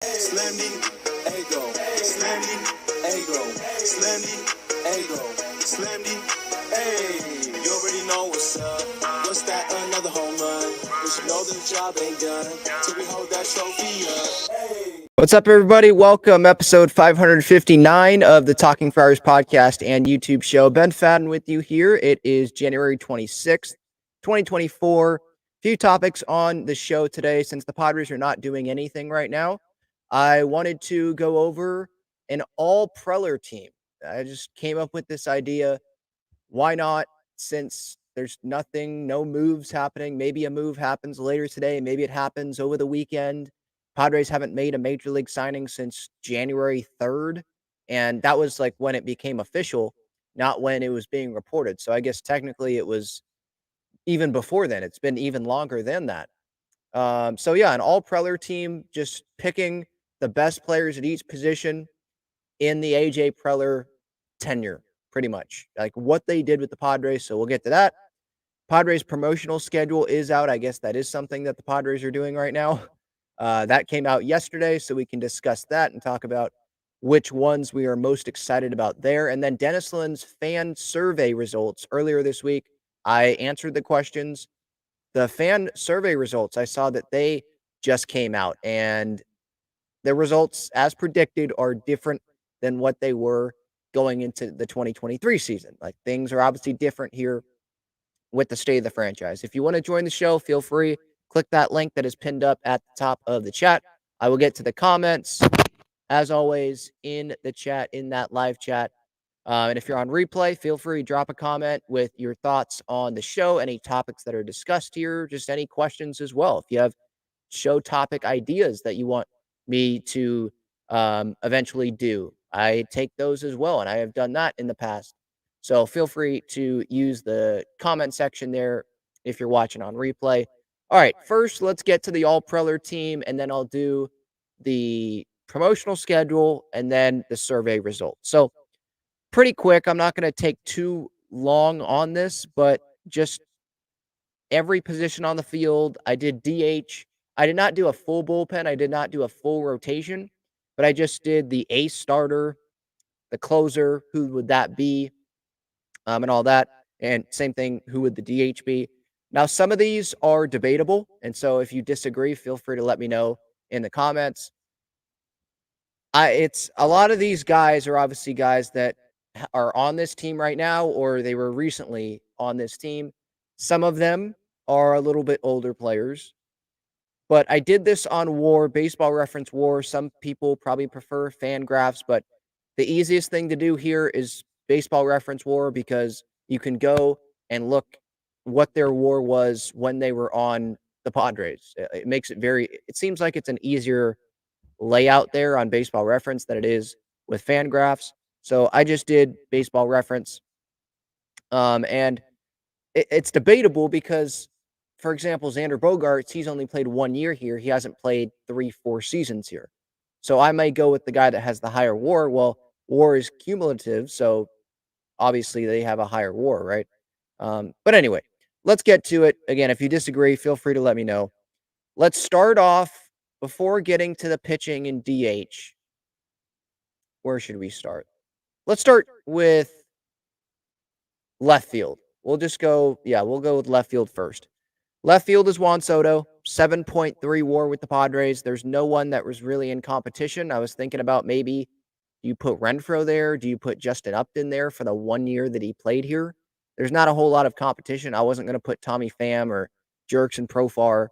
Slendy, Ego, Slendy, Ego, Slendy, Ego, Slendy, hey, you already know what's up. What's that? Another home run. We should know the job ain't done till we hold that trophy up. Hey. What's up, everybody? Welcome, episode 559 of the Talking Friars podcast and YouTube show. Ben Fadden with you here. It is January 26th, 2024. Few topics on the show today. Since the Padres are not doing anything right now, I wanted to go over an all-Preller team. I just came up with this idea. Why not? Since there's nothing, no moves happening. Maybe a move happens later today. Maybe it happens over the weekend. Padres haven't made a major league signing since January 3rd. And that was like when it became official, not when it was being reported. So I guess technically it was even before then. It's been even longer than that. So yeah, an all-Preller team, just picking the best players at each position in the AJ Preller tenure, pretty much. Like what they did with the Padres. So we'll get to that. Padres promotional schedule is out. I guess that is something that the Padres are doing right now. That came out yesterday, so we can discuss that and talk about which ones we are most excited about there. And then Dennis Lynn's fan survey results earlier this week. I answered the questions. The fan survey results, I saw that they just came out, and the results, as predicted, are different than what they were going into the 2023 season. Like, things are obviously different here with the state of the franchise. If you want to join the show, feel free. Click that link that is pinned up at the top of the chat. I will get to the comments, as always, in the chat, in that live chat. And if you're on replay, feel free to drop a comment with your thoughts on the show, any topics that are discussed here, just any questions as well. If you have show topic ideas that you want me to eventually do, I take those as well, and I have done that in the past. So feel free to use the comment section there if you're watching on replay. All right, first let's get to the all-Preller team, and then I'll do the promotional schedule and then the survey results. So pretty quick. I'm not going to take too long on this, but just every position on the field. I did DH. I did not do a full bullpen. I did not do a full rotation, but I just did the ace starter, the closer, who would that be, and all that. And same thing, who would the DH be? Now, some of these are debatable, and so if you disagree, feel free to let me know in the comments. It's a lot of these guys are obviously guys that are on this team right now, or they were recently on this team. Some of them are a little bit older players, but I did this on WAR, Baseball Reference WAR. Some people probably prefer Fangraphs, but the easiest thing to do here is Baseball Reference WAR, because you can go and look what their WAR was when they were on the Padres. It makes it seems like it's an easier layout there on Baseball Reference than it is with Fangraphs. So I just did Baseball Reference. And it's debatable because, for example, Xander Bogaerts, he's only played 1 year here. He hasn't played 3-4 seasons here. So I may go with the guy that has the higher WAR. Well, WAR is cumulative, so obviously they have a higher WAR, right? But anyway, let's get to it. Again, if you disagree, feel free to let me know. Let's start off before getting to the pitching in DH. Where should we start? Let's start with left field. We'll go with left field first. Left field is Juan Soto, 7.3 WAR with the Padres. There's no one that was really in competition. I was thinking about maybe do you put Renfroe there? Do you put Justin Upton there for the 1 year that he played here? There's not a whole lot of competition. I wasn't going to put Tommy Pham or Jerks and Profar.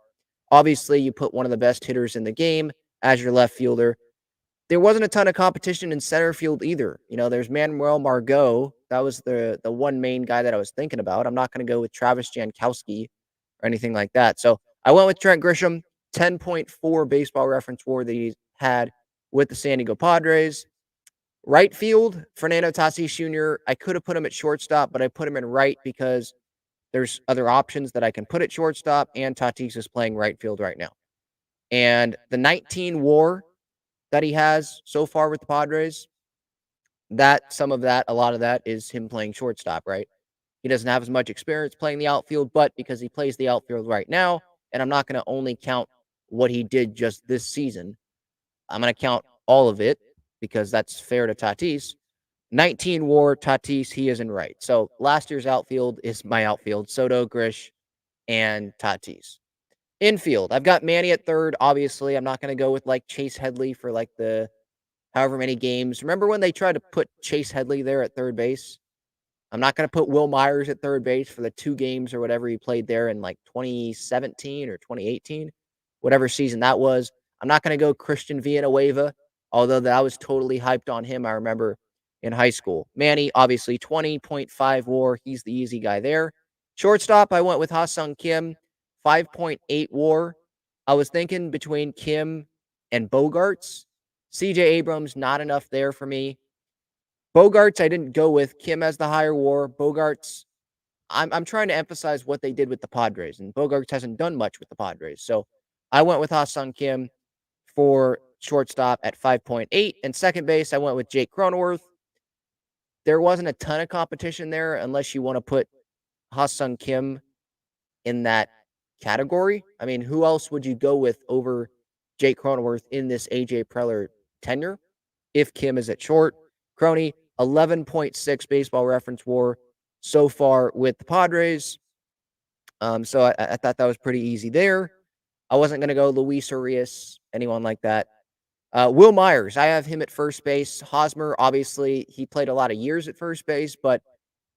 Obviously, you put one of the best hitters in the game as your left fielder. There wasn't a ton of competition in center field either. You know, there's Manuel Margot. That was the one main guy that I was thinking about. I'm not going to go with Travis Jankowski or anything like that. So I went with Trent Grisham, 10.4 Baseball Reference WAR that he had with the San Diego Padres. Right field, Fernando Tatis Jr., I could have put him at shortstop, but I put him in right because there's other options that I can put at shortstop, and Tatis is playing right field right now. And the 19 WAR that he has so far with the Padres, a lot of that is him playing shortstop, right? He doesn't have as much experience playing the outfield, but because he plays the outfield right now, and I'm not going to only count what he did just this season, I'm going to count all of it because that's fair to Tatis. 19 WAR, Tatis, he is in right. So last year's outfield is my outfield. Soto, Grish, and Tatis. Infield, I've got Manny at third. Obviously, I'm not going to go with like Chase Headley for like the however many games. Remember when they tried to put Chase Headley there at third base? I'm not going to put Will Myers at third base for the 2 games or whatever he played there in like 2017 or 2018, whatever season that was. I'm not going to go Christian Villanueva, although that I was totally hyped on him. I remember in high school. Manny, obviously 20.5 WAR. He's the easy guy there. Shortstop, I went with Ha-Sung Kim, 5.8 WAR. I was thinking between Kim and Bogarts. CJ Abrams, not enough there for me. Bogarts, I didn't go with. Kim has the higher WAR. Bogarts, I'm trying to emphasize what they did with the Padres, and Bogarts hasn't done much with the Padres. So I went with Ha-Sung Kim for shortstop at 5.8. And second base, I went with Jake Cronenworth. There wasn't a ton of competition there unless you want to put Ha-Sung Kim in that category. I mean, who else would you go with over Jake Cronenworth in this AJ Preller tenure if Kim is at short? Crony, 11.6 baseball reference WAR so far with the Padres. So I thought that was pretty easy there. I wasn't going to go Luis Urias, anyone like that. Will Myers, I have him at first base. Hosmer, obviously, he played a lot of years at first base, but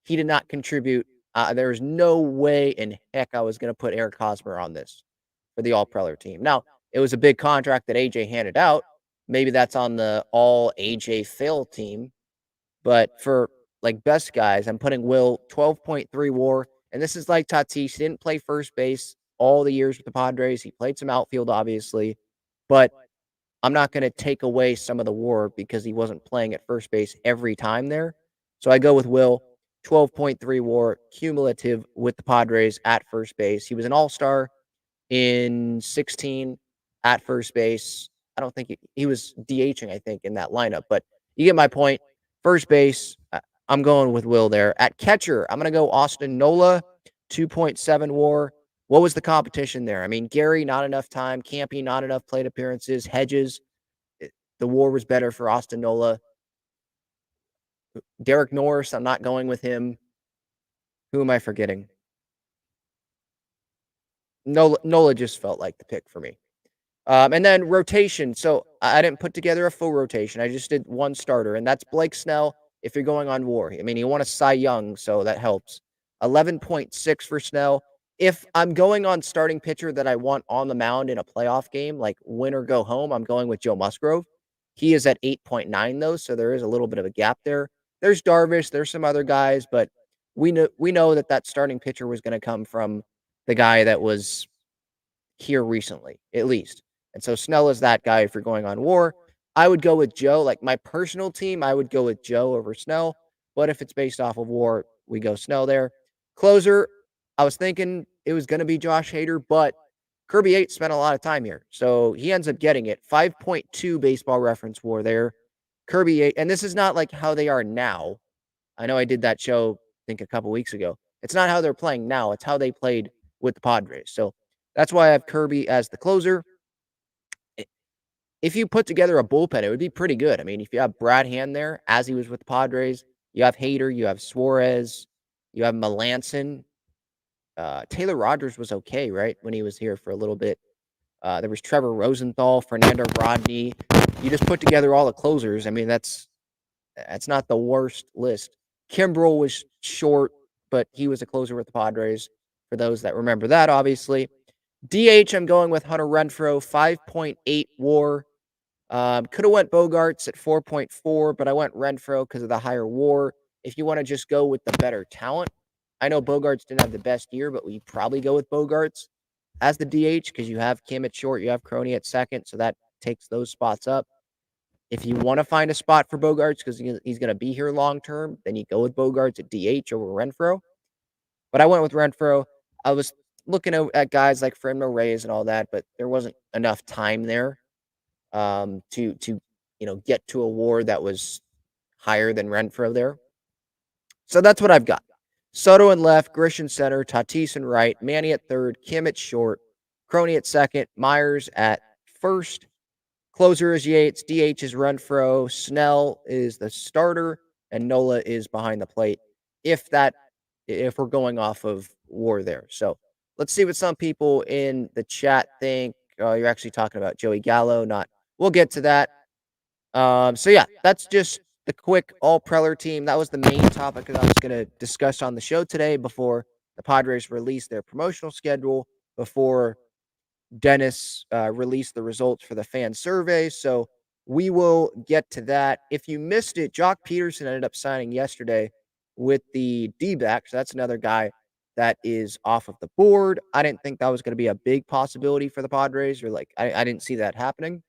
he did not contribute. There's no way in heck I was going to put Eric Hosmer on this for the All-Preller team. Now, it was a big contract that AJ handed out. Maybe that's on the all AJ fail team. But for like best guys, I'm putting Will 12.3 WAR. And this is like Tatis. He didn't play first base all the years with the Padres. He played some outfield, obviously. But I'm not going to take away some of the WAR because he wasn't playing at first base every time there. So I go with Will, 12.3 WAR, cumulative with the Padres at first base. He was an all-star in 16 at first base. I don't think he was DHing, I think, in that lineup. But you get my point. First base, I'm going with Will there. At catcher, I'm going to go Austin Nola, 2.7 WAR. What was the competition there? I mean, Gary, not enough time. Campy, not enough plate appearances. Hedges, the WAR was better for Austin Nola. Derek Norris, I'm not going with him. Who am I forgetting? Nola just felt like the pick for me. And then rotation. So I didn't put together a full rotation. I just did one starter, and that's Blake Snell if you're going on WAR. I mean, you want a Cy Young, so that helps. 11.6 for Snell. If I'm going on starting pitcher that I want on the mound in a playoff game, like win or go home, I'm going with Joe Musgrove. He is at 8.9, though, so there is a little bit of a gap there. There's Darvish. There's some other guys, but we know that starting pitcher was going to come from the guy that was here recently, at least. And so Snell is that guy if you're going on WAR. I would go with Joe. Like my personal team, I would go with Joe over Snell. But if it's based off of WAR, we go Snell there. Closer, I was thinking it was going to be Josh Hader, but Kirby Yates spent a lot of time here. So he ends up getting it. 5.2 baseball reference WAR there. Kirby Yates, and this is not like how they are now. I know I did that show, I think a couple weeks ago. It's not how they're playing now. It's how they played with the Padres. So that's why I have Kirby as the closer. If you put together a bullpen, it would be pretty good. I mean, if you have Brad Hand there, as he was with the Padres, you have Hader, you have Suarez, you have Melanson. Taylor Rogers was okay, right, when he was here for a little bit. There was Trevor Rosenthal, Fernando Rodney. You just put together all the closers. I mean, that's not the worst list. Kimbrel was short, but he was a closer with the Padres, for those that remember that, obviously. DH, I'm going with Hunter Renfroe, 5.8 WAR. Could have went Bogarts at 4.4, but I went Renfroe because of the higher WAR. If you want to just go with the better talent, I know Bogarts didn't have the best year, but we probably go with Bogarts as the DH because you have Kim at short, you have Crony at second, so that takes those spots up. If you want to find a spot for Bogarts because he's going to be here long term, then you go with Bogarts at DH over Renfroe. But I went with Renfroe. I was looking at guys like Franmil Reyes and all that, but there wasn't enough time there to get to a WAR that was higher than Renfroe there. So that's what I've got. Soto in left, Grish in center, Tatis in right, Manny at third, Kim at short, Crony at second, Myers at first, Closer is Yates, DH is Renfroe, Snell is the starter, and Nola is behind the plate. If we're going off of WAR there. So let's see what some people in the chat think. You're actually talking about Joey Gallo, not. We'll get to that. So yeah, that's just the quick All-Preller team. That was the main topic that I was going to discuss on the show today before the Padres released their promotional schedule, before Dennis released the results for the fan survey. So we will get to that. If you missed it, Jock Peterson ended up signing yesterday with the D-backs. That's another guy that is off of the board. I didn't think that was going to be a big possibility for the Padres, or I didn't see that happening,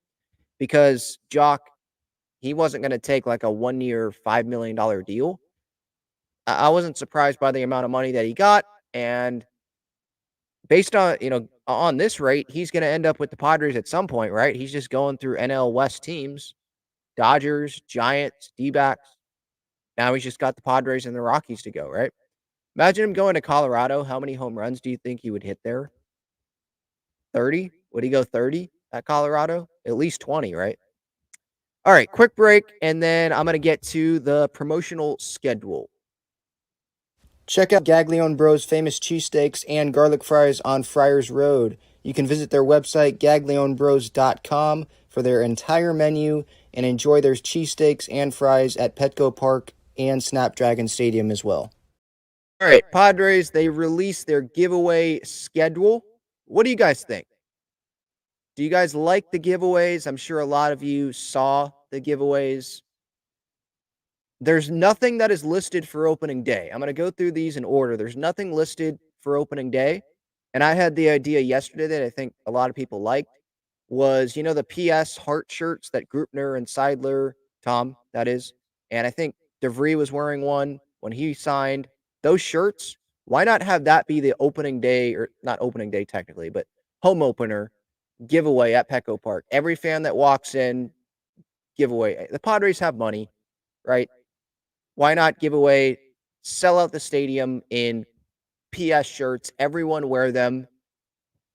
because Jock, he wasn't going to take like a 1-year, $5 million deal. I wasn't surprised by the amount of money that he got. And based on, on this rate, he's going to end up with the Padres at some point, right? He's just going through NL West teams, Dodgers, Giants, D-backs. Now he's just got the Padres and the Rockies to go, right? Imagine him going to Colorado. How many home runs do you think he would hit there? 30? Would he go 30 at Colorado? At least 20, right? All right, quick break, and then I'm going to get to the promotional schedule. Check out Gaglione Bros' famous cheesesteaks and garlic fries on Friars Road. You can visit their website, gaglionebros.com, for their entire menu and enjoy their cheesesteaks and fries at Petco Park and Snapdragon Stadium as well. All right, Padres, they released their giveaway schedule. What do you guys think? Do you guys like the giveaways? I'm sure a lot of you saw the giveaways. There's nothing that is listed for opening day. I'm going to go through these in order. There's nothing listed for opening day. And I had the idea yesterday that I think a lot of people liked was, the PS heart shirts that Grupner and Seidler, Tom, that is, and I think DeVry was wearing one when he signed. Those shirts, why not have that be the opening day, or not opening day technically, but home opener giveaway at Petco Park? Every fan that walks in, giveaway. The Padres have money, right? Why not give away, sell out the stadium in PS shirts, everyone wear them?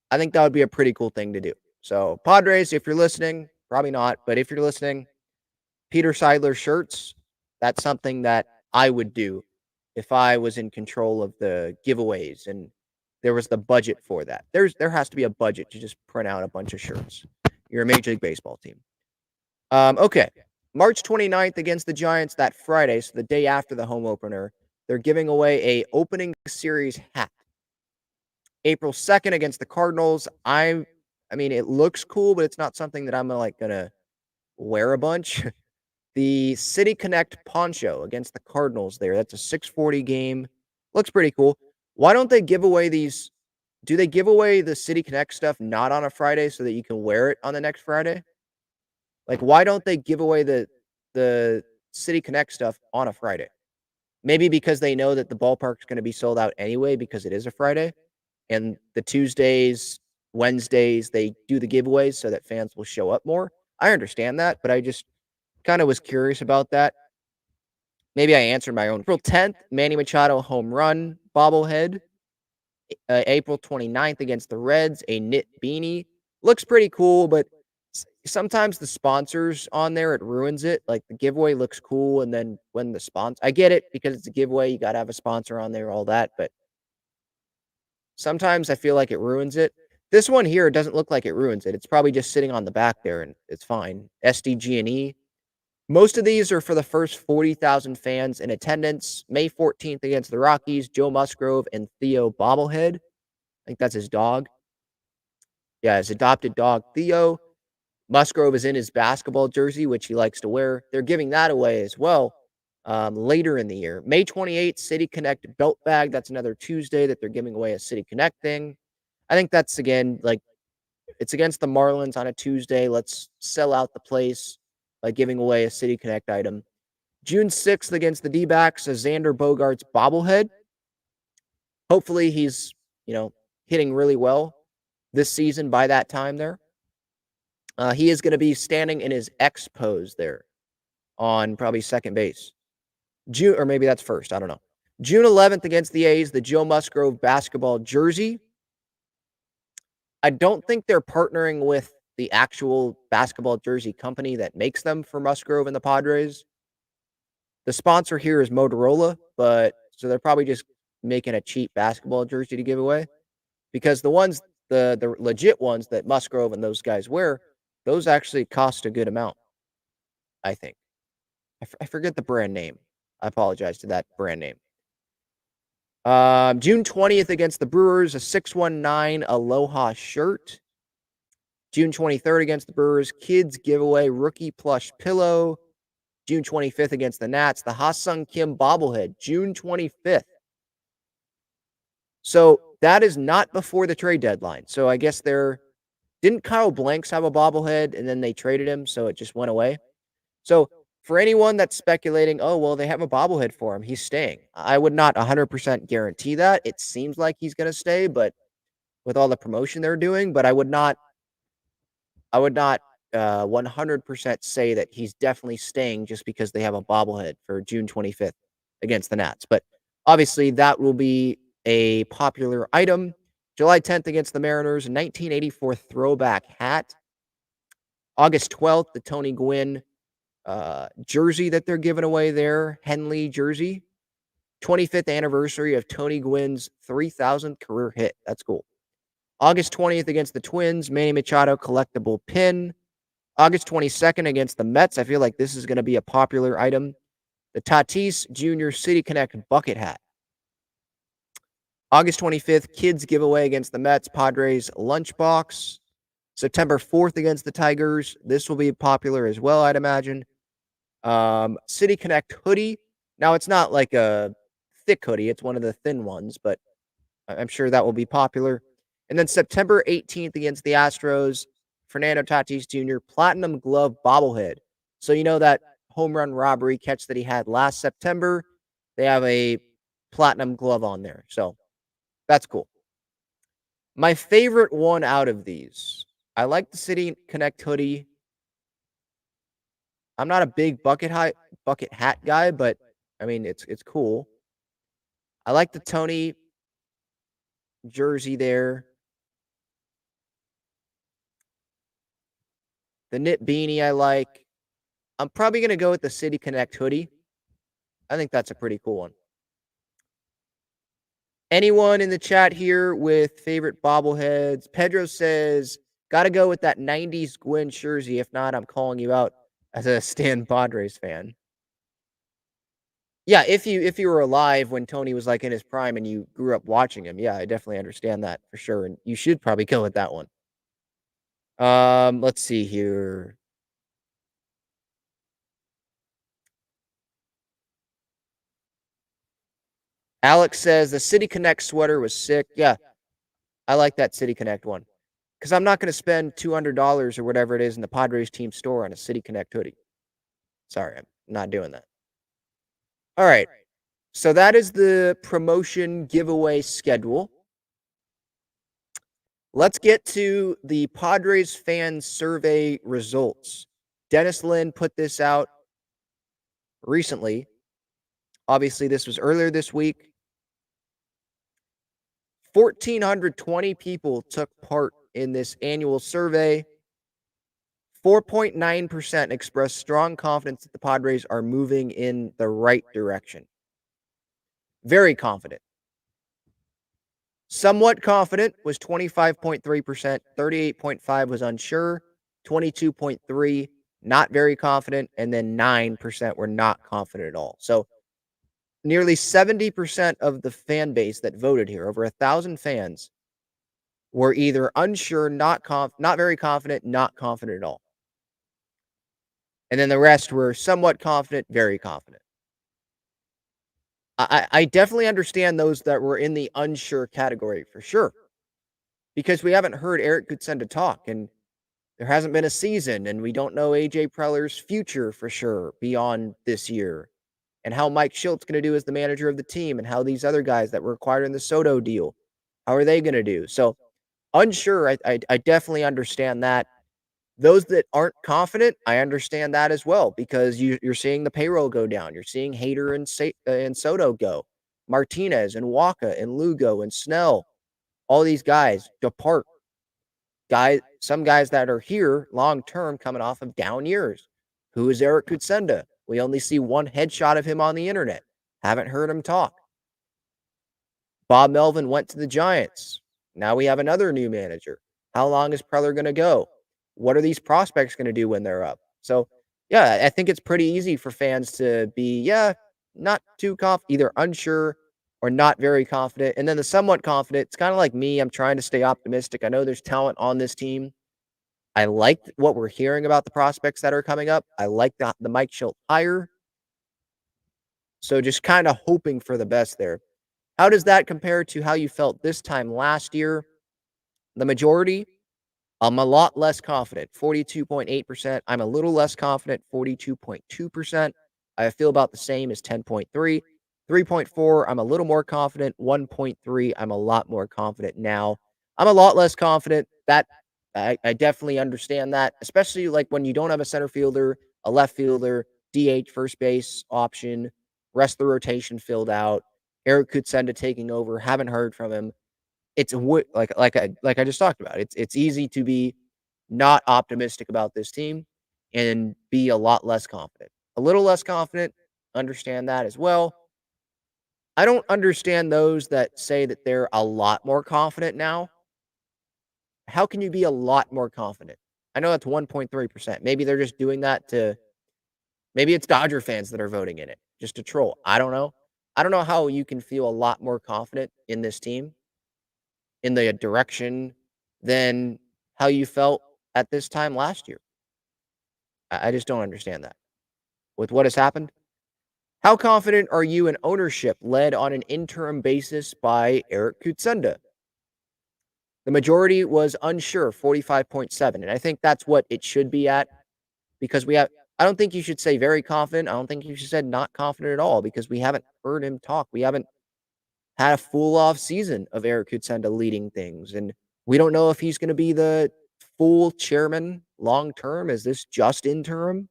I think that would be a pretty cool thing to do. So, Padres, if you're listening, probably not, but if you're listening, Peter Seidler shirts, that's something that I would do if I was in control of the giveaways and there was the budget for that. There has to be a budget to just print out a bunch of shirts. You're a Major League Baseball team. Okay. March 29th against the Giants, that Friday, so the day after the home opener, they're giving away a opening series hat. April 2nd against the Cardinals. I mean, it looks cool, but it's not something that I'm gonna wear a bunch. The City Connect poncho against the Cardinals there. That's a 6:40 game. Looks pretty cool. Why don't they give away these? Do they give away the City Connect stuff not on a Friday so that you can wear it on the next Friday? Like, why don't they give away the City Connect stuff on a Friday? Maybe because they know that the ballpark's going to be sold out anyway because it is a Friday. And the Tuesdays, Wednesdays, they do the giveaways so that fans will show up more. I understand that, but I just kind of was curious about that. Maybe I answered my own. April 10th, Manny Machado home run bobblehead. April 29th against the Reds, a knit beanie. Looks pretty cool, but sometimes the sponsors on there, it ruins it. Like, the giveaway looks cool, and then when the sponsor, I get it because it's a giveaway, you got to have a sponsor on there, all that, but sometimes I feel like it ruins it. This one here doesn't look like it ruins it. It's probably just sitting on the back there, and it's fine. SDG&E. Most of these are for the first 40,000 fans in attendance. May 14th against the Rockies, Joe Musgrove and Theo bobblehead. I think that's his dog. Yeah, his adopted dog, Theo. Musgrove is in his basketball jersey, which he likes to wear. They're giving that away as well later in the year. May 28th, City Connect belt bag. That's another Tuesday that they're giving away a City Connect thing. I think that's, again, like, it's against the Marlins on a Tuesday. Let's sell out the place by giving away a City Connect item. June 6th against the D-backs, a Xander Bogaerts bobblehead. Hopefully he's, hitting really well this season by that time there. He is going to be standing in his X pose there on probably second base. Or maybe that's first. I don't know. June 11th against the A's, the Joe Musgrove basketball jersey. I don't think they're partnering with the actual basketball jersey company that makes them for Musgrove and the Padres. The sponsor here is Motorola, but so they're probably just making a cheap basketball jersey to give away, because the legit ones that Musgrove and those guys wear, those actually cost a good amount, I think. I forget the brand name. I apologize to that brand name. June 20th against the Brewers, a 619 Aloha shirt. June 23rd against the Brewers, kids giveaway rookie plush pillow. June 25th against the Nats, the Ha-Sung Kim bobblehead, June 25th. So that is not before the trade deadline. So I guess didn't Kyle Blanks have a bobblehead and then they traded him, so it just went away? So for anyone that's speculating, oh, well, they have a bobblehead for him, he's staying. I would not 100% guarantee that. It seems like he's going to stay, but with all the promotion they're doing, but I would not 100% say that he's definitely staying just because they have a bobblehead for June 25th against the Nats. But obviously, that will be a popular item. July 10th against the Mariners, 1984 throwback hat. August 12th, the Tony Gwynn jersey that they're giving away there, Henley jersey. 25th anniversary of Tony Gwynn's 3,000th career hit. That's cool. August 20th against the Twins, Manny Machado collectible pin. August 22nd against the Mets. I feel like this is going to be a popular item. The Tatis Jr. City Connect bucket hat. August 25th, kids giveaway against the Mets, Padres lunchbox. September 4th against the Tigers. This will be popular as well, I'd imagine. City Connect hoodie. Now, it's not like a thick hoodie. It's one of the thin ones, but I'm sure that will be popular. And then September 18th against the Astros, Fernando Tatis Jr. Platinum Glove bobblehead. So you know that home run robbery catch that he had last September? They have a platinum glove on there. So that's cool. My favorite one out of these, I like the City Connect hoodie. I'm not a big bucket hat guy, but I mean it's cool. I like the Tony jersey there. The knit beanie I like. I'm probably going to go with the City Connect hoodie. I think that's a pretty cool one. Anyone in the chat here with favorite bobbleheads? Pedro says, got to go with that 90s Gwynn jersey. If not, I'm calling you out as a Stan Padres fan. Yeah, if you were alive when Tony was like in his prime and you grew up watching him, yeah, I definitely understand that for sure. And you should probably go with that one. Let's see here. Alex says the City Connect sweater was sick. Yeah, I like that City Connect one. Because I'm not going to spend $200 or whatever it is in the Padres team store on a City Connect hoodie. Sorry, I'm not doing that. All right. So that is the promotion giveaway schedule. Let's get to the Padres fan survey results. Dennis Lin put this out recently. Obviously, this was earlier this week. 1,420 people took part in this annual survey. 4.9% expressed strong confidence that the Padres are moving in the right direction. Very confident. Somewhat confident was 25.3%, 38.5% was unsure, 22.3% not very confident, and then 9% were not confident at all. So nearly 70% of the fan base that voted here, over 1,000 fans, were either unsure, not very confident, not confident at all. And then the rest were somewhat confident, very confident. I definitely understand those that were in the unsure category for sure. Because we haven't heard Eric Kutsenda talk, and there hasn't been a season, and we don't know A.J. Preller's future for sure beyond this year, and how Mike Schilt's going to do as the manager of the team, and how these other guys that were acquired in the Soto deal, how are they going to do? So unsure, I definitely understand that. Those that aren't confident, I understand that as well, because you're seeing the payroll go down. You're seeing Hader and Soto go. Martinez and Waka and Lugo and Snell, all these guys depart. some guys that are here long term coming off of down years. Who is Eric Kutsenda? We only see one headshot of him on the internet. Haven't heard him talk. Bob Melvin went to the Giants. Now we have another new manager. How long is Preller going to go? What are these prospects going to do when they're up? So, yeah, I think it's pretty easy for fans to be, not too either unsure or not very confident. And then the somewhat confident, it's kind of like me. I'm trying to stay optimistic. I know there's talent on this team. I like what we're hearing about the prospects that are coming up. I like the Mike Schilt hire. So just kind of hoping for the best there. How does that compare to how you felt this time last year? The majority, I'm a lot less confident, 42.8%. I'm a little less confident, 42.2%. I feel about the same as 10.3. 3.4, I'm a little more confident. 1.3, I'm a lot more confident now. I'm a lot less confident. That I definitely understand that, especially like when you don't have a center fielder, a left fielder, DH, first base option, rest of the rotation filled out. Eric Kutsenda taking over. Haven't heard from him. It's like I just talked about. It's easy to be not optimistic about this team and be a lot less confident. A little less confident. Understand that as well. I don't understand those that say that they're a lot more confident now. How can you be a lot more confident? I know that's 1.3%. Maybe they're just doing that maybe it's Dodger fans that are voting in it just to troll. I don't know. I don't know how you can feel a lot more confident in this team, in the direction, than how you felt at this time last year. I just don't understand that. With what has happened, how confident are you in ownership led on an interim basis by Eric Kutsenda? The majority was unsure, 45.7. And I think that's what it should be at because I don't think you should say very confident. I don't think you should say not confident at all because we haven't heard him talk. We haven't had a full off season of Eric Kutsenda leading things. And we don't know if he's going to be the full chairman long term. Is this just interim?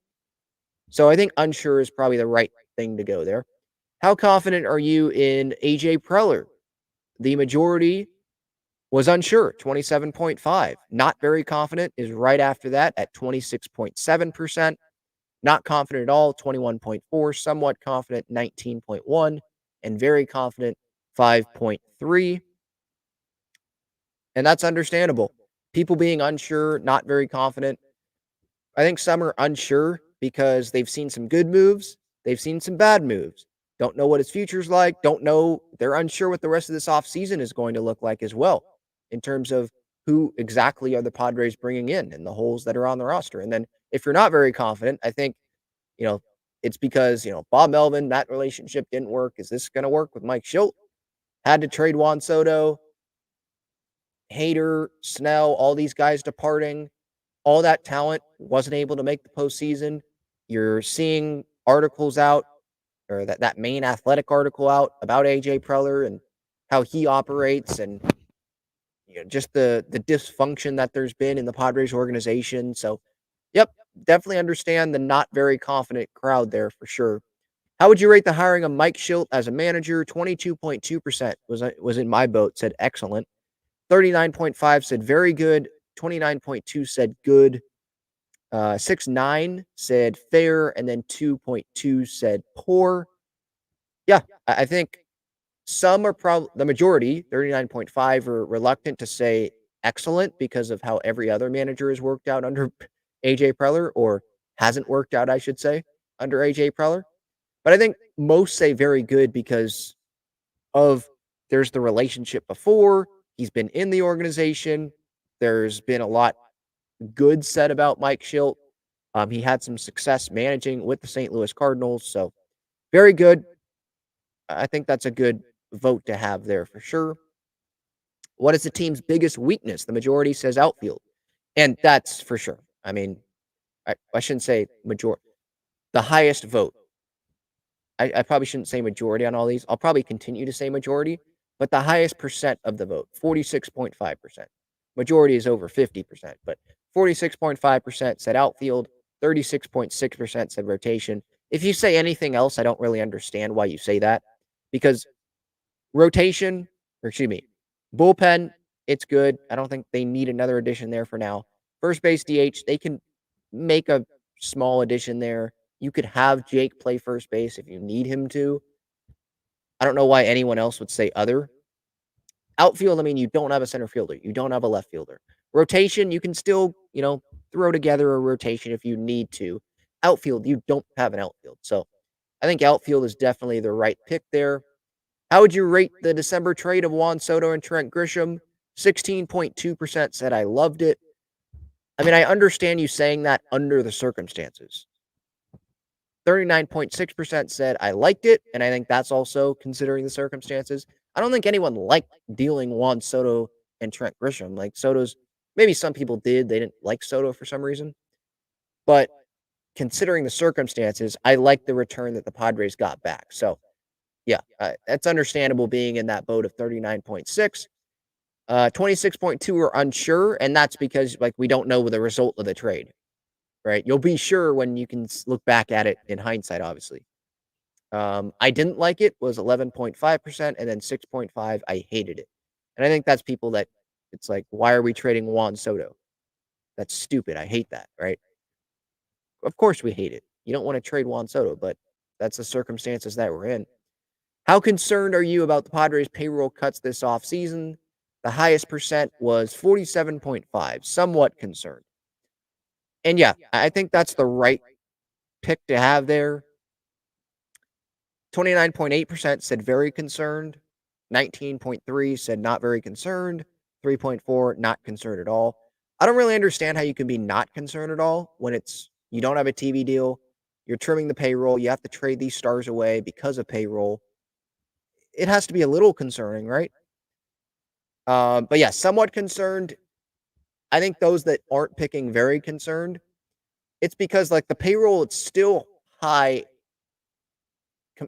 So I think unsure is probably the right thing to go there. How confident are you in AJ Preller? The majority was unsure, 27.5. Not very confident is right after that at 26.7%. Not confident at all, 21.4. Somewhat confident, 19.1. And very confident, 5.3. And that's understandable. People being unsure, not very confident. I think some are unsure because they've seen some good moves, they've seen some bad moves. Don't know what his future's like, don't know, they're unsure what the rest of this offseason is going to look like as well, in terms of who exactly are the Padres bringing in and the holes that are on the roster. And then if you're not very confident, I think, it's because, Bob Melvin, that relationship didn't work. Is this going to work with Mike Schilt? Had to trade Juan Soto, Hader, Snell, all these guys departing. All that talent wasn't able to make the postseason. You're seeing articles out, or that main athletic article out about AJ Preller and how he operates, and just the dysfunction that there's been in the Padres organization. So, yep, definitely understand the not very confident crowd there for sure. How would you rate the hiring of Mike Schilt as a manager? 22.2% was in my boat, said excellent. 39.5 said very good. 29.2 said good. 6.9 said fair, and then 2.2 said poor. Yeah, I think some are probably, the majority, 39.5, are reluctant to say excellent because of how every other manager has worked out under AJ Preller, or hasn't worked out, I should say, under AJ Preller. But I think most say very good because of there's the relationship before, he's been in the organization, there's been a lot good said about Mike Schilt. He had some success managing with the St. Louis Cardinals, so very good. I think that's a good vote to have there for sure. What is the team's biggest weakness? The majority says outfield, and that's for sure. I mean, I shouldn't say majority. The highest vote. I probably shouldn't say majority on all these. I'll probably continue to say majority, but the highest percent of the vote, 46.5%. Majority is over 50%, but 46.5% said outfield, 36.6% said rotation. If you say anything else, I don't really understand why you say that, because rotation, or excuse me, bullpen, It's good. I don't think they need another addition there for now. First base DH, they can make a small addition there. You could have Jake play first base if you need him to. I don't know why anyone else would say other. Outfield, I mean, you don't have a center fielder. You don't have a left fielder. Rotation, you can still, throw together a rotation if you need to. Outfield, you don't have an outfield. So I think outfield is definitely the right pick there. How would you rate the December trade of Juan Soto and Trent Grisham? 16.2% said I loved it. I mean, I understand you saying that under the circumstances. 39.6% said I liked it, and I think that's also considering the circumstances. I don't think anyone liked dealing Juan Soto and Trent Grisham. Like Soto's, maybe some people did. They didn't like Soto for some reason. But considering the circumstances, I like the return that the Padres got back. So, yeah, that's understandable being in that boat of 39.6. 26.2 are unsure, and that's because we don't know the result of the trade, right? You'll be sure when you can look back at it in hindsight, obviously. I didn't like it was 11.5%, and then 6.5 I hated it. And I think that's people that it's like, why are we trading Juan Soto? That's stupid. I hate that, right? Of course we hate it. You don't want to trade Juan Soto, but that's the circumstances that we're in. How concerned are you about the Padres' payroll cuts this offseason? The highest percent was 47.5, somewhat concerned. And yeah, I think that's the right pick to have there. 29.8% said very concerned. 19.3 said not very concerned. 3.4 not concerned at all. I don't really understand how you can be not concerned at all when you don't have a TV deal, you're trimming the payroll, you have to trade these stars away because of payroll. It has to be a little concerning, right? But yeah, somewhat concerned. I think those that aren't picking very concerned, it's because the payroll, it's still high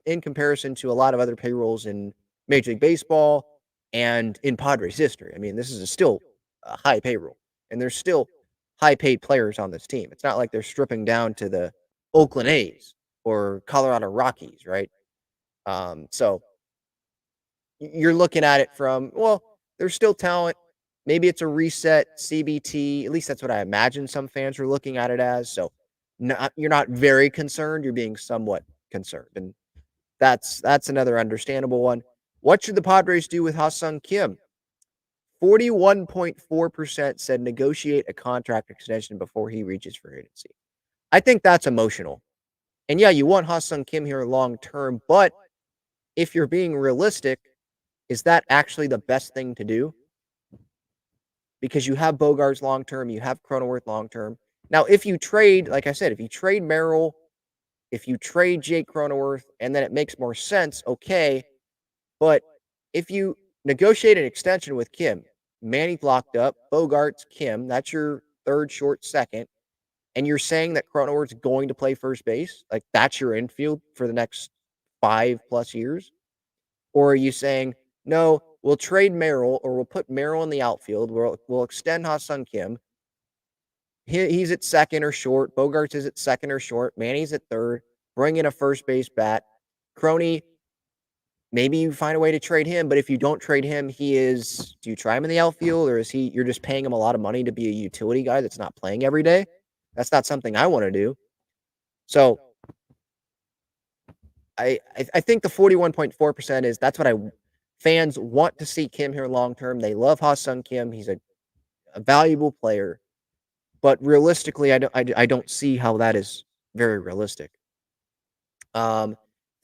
in comparison to a lot of other payrolls in Major League Baseball and in Padres history. I mean, this is still a high payroll, and there's still high-paid players on this team. It's not like they're stripping down to the Oakland A's or Colorado Rockies, right? So you're looking at it from, well, there's still talent. Maybe it's a reset CBT. At least that's what I imagine some fans are looking at it as. So you're not very concerned. You're being somewhat concerned. And that's another understandable one. What should the Padres do with Ha-Seong Kim? 41.4% said negotiate a contract extension before he reaches free agency. I think that's emotional. And yeah, you want Ha-Seong Kim here long term, but if you're being realistic, is that actually the best thing to do? Because you have Bogaerts long term, you have Cronenworth long term. Now, if you trade, like I said, if you trade Merrill, if you trade Jake Cronenworth, and then it makes more sense, okay. But if you negotiate an extension with Kim, Manny's locked up, Bogaerts, Kim, that's your third short second, and you're saying that Cronenworth's going to play first base, that's your infield for the next 5+ years? Or are you saying, no, we'll trade Merrill, or we'll put Merrill in the outfield, we'll extend Ha-Seong Kim, he's at second or short, Bogaerts is at second or short, Manny's at third, bring in a first base bat, Croney, maybe you find a way to trade him, but if you don't trade him, do you try him in the outfield, or you're just paying him a lot of money to be a utility guy that's not playing every day? That's not something I want to do. So I think the 41.4% that's what fans want to see Kim here long term. They love Ha-Seong Kim. He's a valuable player, but realistically, I don't see how that is very realistic.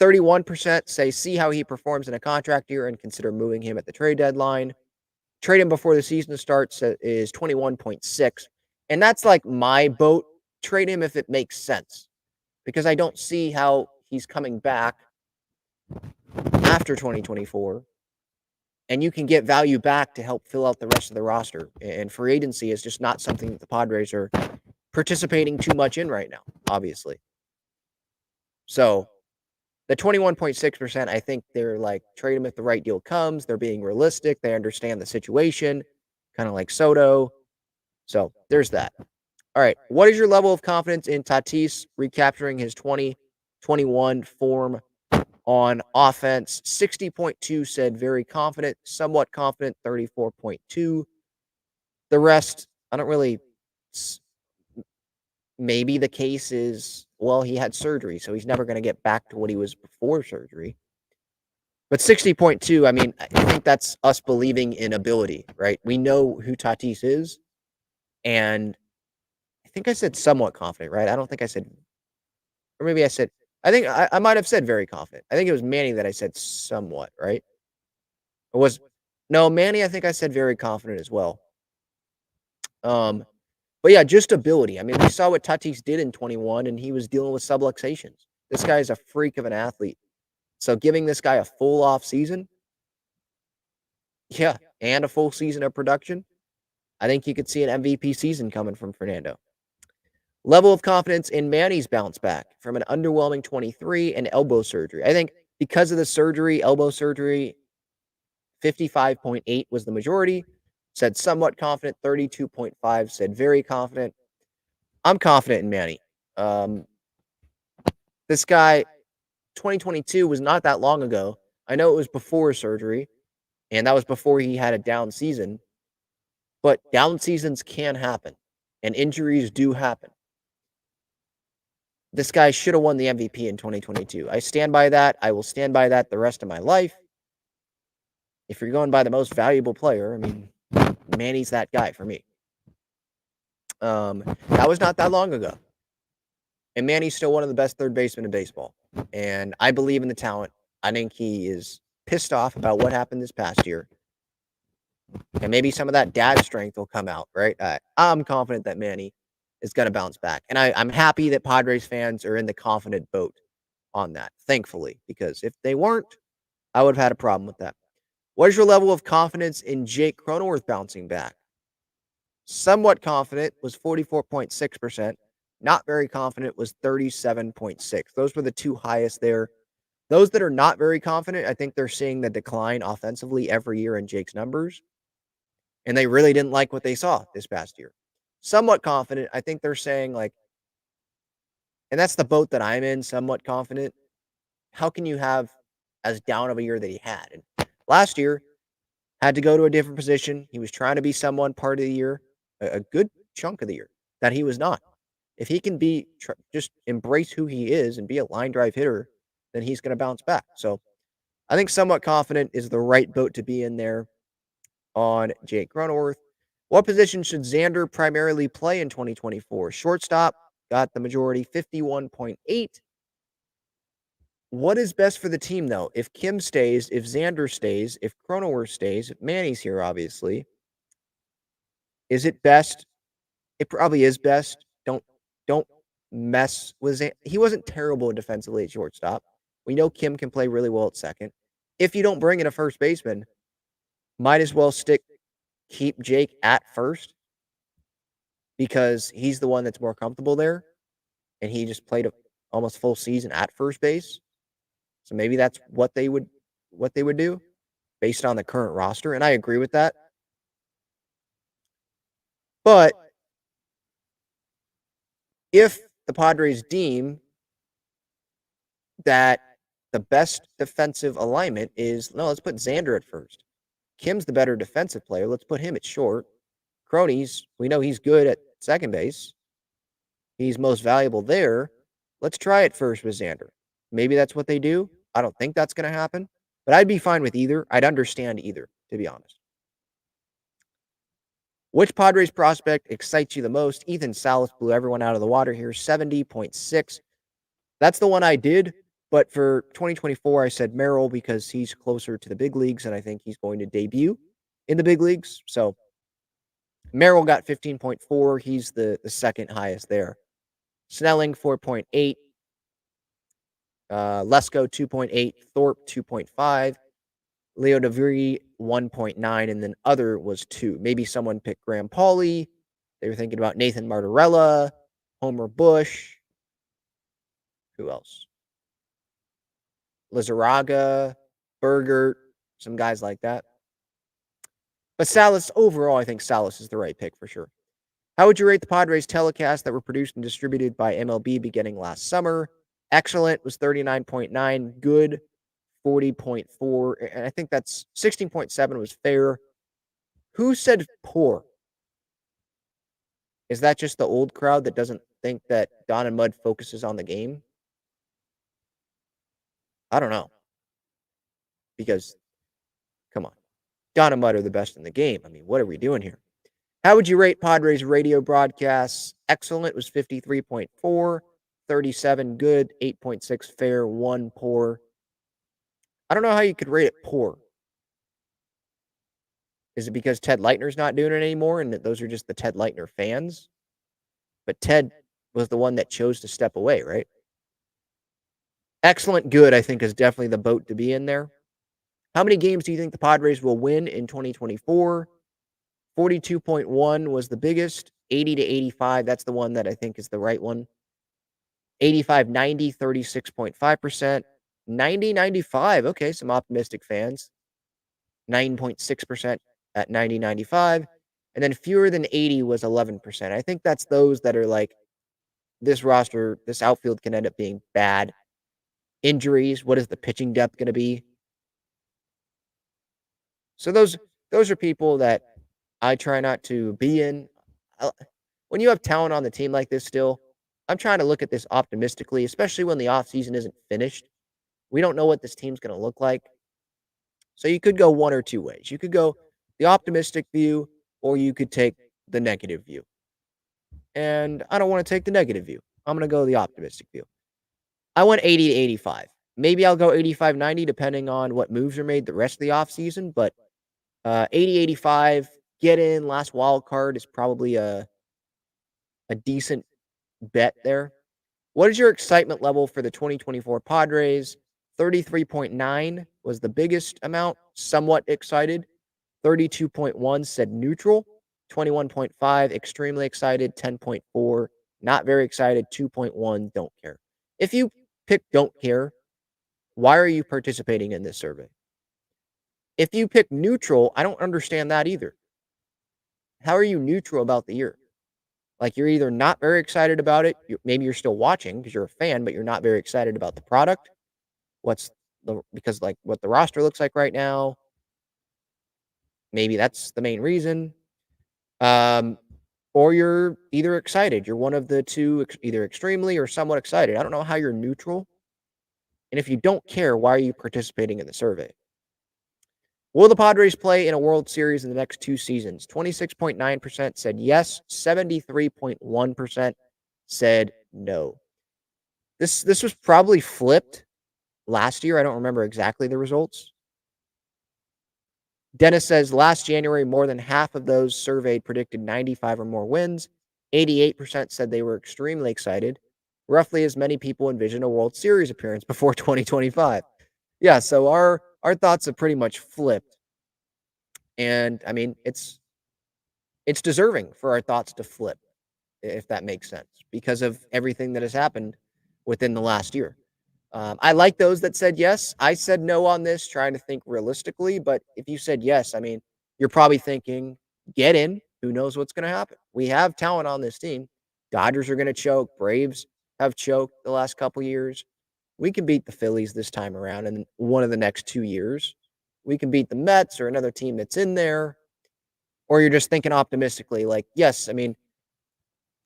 31% say see how he performs in a contract year and consider moving him at the trade deadline. Trade him before the season starts is 21.6, and that's my boat. Trade him if it makes sense, because I don't see how he's coming back after 2024, and you can get value back to help fill out the rest of the roster. And free agency is just not something that the Padres are participating too much in right now, obviously. So the 21.6%, I think they're trade him if the right deal comes. They're being realistic. They understand the situation, kind of like Soto. So there's that. All right. What is your level of confidence in Tatis recapturing his 2021 form On offense, 60.2 said very confident, somewhat confident, 34.2. The rest, I don't really. Maybe the case is, well, he had surgery, so he's never going to get back to what he was before surgery. But 60.2, I mean, I think that's us believing in ability, right? We know who Tatis is, and I think I said somewhat confident, right? I don't think I said, or maybe I said, I think I might have said very confident. I think it was Manny that I said somewhat, right? It was, no, Manny, I think I said very confident as well. But yeah, just ability. I mean, we saw what Tatis did in 21, and he was dealing with subluxations. This guy is a freak of an athlete. So giving this guy a full off season, yeah, and a full season of production, I think you could see an MVP season coming from Fernando. Level of confidence in Manny's bounce back from an underwhelming 23 and elbow surgery. I think because of the surgery, elbow surgery, 55.8 was the majority. Said somewhat confident, 32.5 said very confident. I'm confident in Manny. This guy, 2022 was not that long ago. I know it was before surgery, and that was before he had a down season. But down seasons can happen, and injuries do happen. This guy should have won the MVP in 2022. I stand by that. I will stand by that the rest of my life. If you're going by the most valuable player, I mean, Manny's that guy for me. That was not that long ago. And Manny's still one of the best third basemen in baseball. And I believe in the talent. I think he is pissed off about what happened this past year. And maybe some of that dad strength will come out, right? I'm confident that Manny is going to bounce back. And I'm happy that Padres fans are in the confident boat on that, thankfully, because if they weren't, I would have had a problem with that. What is your level of confidence in Jake Cronenworth bouncing back? Somewhat confident was 44.6%. Not very confident was 37.6. Those were the two highest there. Those that are not very confident, I think they're seeing the decline offensively every year in Jake's numbers. And they really didn't like what they saw this past year. Somewhat confident, I think they're saying, like, and that's the boat that I'm in, somewhat confident. How can you have as down of a year that he had? And last year, had to go to a different position. He was trying to be someone part of the year, a good chunk of the year that he was not. If he can be just embrace who he is and be a line drive hitter, then he's going to bounce back. So I think somewhat confident is the right boat to be in there on Jake Cronenworth. What position should Xander primarily play in 2024? Shortstop got the majority, 51.8. What is best for the team, though? If Kim stays, if Xander stays, if Cronenworth stays, if Manny's here, obviously, is it best? It probably is best. Don't mess with Xander. He wasn't terrible defensively at shortstop. We know Kim can play really well at second. If you don't bring in a first baseman, might as well keep Jake at first because he's the one that's more comfortable there, and he just played almost full season at first base. So maybe that's what they would do based on the current roster, and I agree with that. But if the Padres deem that the best defensive alignment is, no, let's put Xander at first. Kim's the better defensive player. Let's put him at short. Cronies, we know he's good at second base. He's most valuable there. Let's try it first with Xander. Maybe that's what they do. I don't think that's going to happen, but I'd be fine with either. I'd understand either, to be honest. Which Padres prospect excites you the most? Ethan Salas blew everyone out of the water here, 70.6. That's the one I did, but for 2024, I said Merrill because he's closer to the big leagues, and I think he's going to debut in the big leagues. So Merrill got 15.4. He's the second highest there. Snelling, 4.8. Lesko, 2.8. Thorpe, 2.5. Leo DeVry, 1.9. And then other was 2. Maybe someone picked Graham Pauley. They were thinking about Nathan Martorella, Homer Bush. Who else? Lizarraga, Bergert, some guys like that. But Salas, overall, I think Salas is the right pick for sure. How would you rate the Padres telecasts that were produced and distributed by MLB beginning last summer? Excellent was 39.9. Good 40.4, and I think that's 16.7 was fair. Who said poor? Is that just the old crowd that doesn't think that Don and Mud focuses on the game? I don't know. Because, come on. Don and Mud are the best in the game. I mean, what are we doing here? How would you rate Padres radio broadcasts? Excellent was 53.4, 37 good, 8.6 fair, 1 poor. I don't know how you could rate it poor. Is it because Ted Leitner's not doing it anymore and that those are just the Ted Leitner fans? But Ted was the one that chose to step away, right? Excellent good, I think, is definitely the boat to be in there. How many games do you think the Padres will win in 2024? 42.1 was the biggest. 80 to 85, that's the one that I think is the right one. 85 90, 36.5%. 90 95, okay, some optimistic fans. 9.6% at 90 95. And then fewer than 80 was 11%. I think that's those that are like, this roster, this outfield can end up being bad. Injuries, what is the pitching depth going to be? So those are people that I try not to be in. When you have talent on the team like this still, I'm trying to look at this optimistically, especially when the offseason isn't finished. We don't know what this team's going to look like. So you could go one or two ways. You could go the optimistic view, or you could take the negative view. And I don't want to take the negative view. I'm going to go the optimistic view. I went 80 to 85. Maybe I'll go 85 90 depending on what moves are made the rest of the offseason. But 80 85, get in, last wild card is probably a decent bet there. What is your excitement level for the 2024 Padres? 33.9 was the biggest amount, somewhat excited. 32.1 said neutral. 21.5 extremely excited. 10.4 not very excited. 2.1 don't care. If you pick don't care, why are you participating in this survey? If you pick neutral, I don't understand that either. How are you neutral about the year? Like, you're either not very excited about it, maybe you're still watching because you're a fan, but you're not very excited about the product. Because like what the roster looks like right now, maybe that's the main reason. Or you're either excited. You're one of the two, either extremely or somewhat excited. I don't know how you're neutral. And if you don't care, why are you participating in the survey? Will the Padres play in a World Series in the next 2 seasons? 26.9% said yes. 73.1% said no. This was probably flipped last year. I don't remember exactly the results. Dennis says last January, more than half of those surveyed predicted 95 or more wins. 88% said they were extremely excited. Roughly as many people envision a World Series appearance before 2025. Yeah, so our thoughts have pretty much flipped. And I mean, it's deserving for our thoughts to flip, if that makes sense, because of everything that has happened within the last year. I like those that said yes. I said no on this, trying to think realistically. But if you said yes, I mean, you're probably thinking, get in. Who knows what's going to happen? We have talent on this team. Dodgers are going to choke. Braves have choked the last couple years. We can beat the Phillies this time around in one of the next 2 years. We can beat the Mets or another team that's in there. Or you're just thinking optimistically, like, yes, I mean,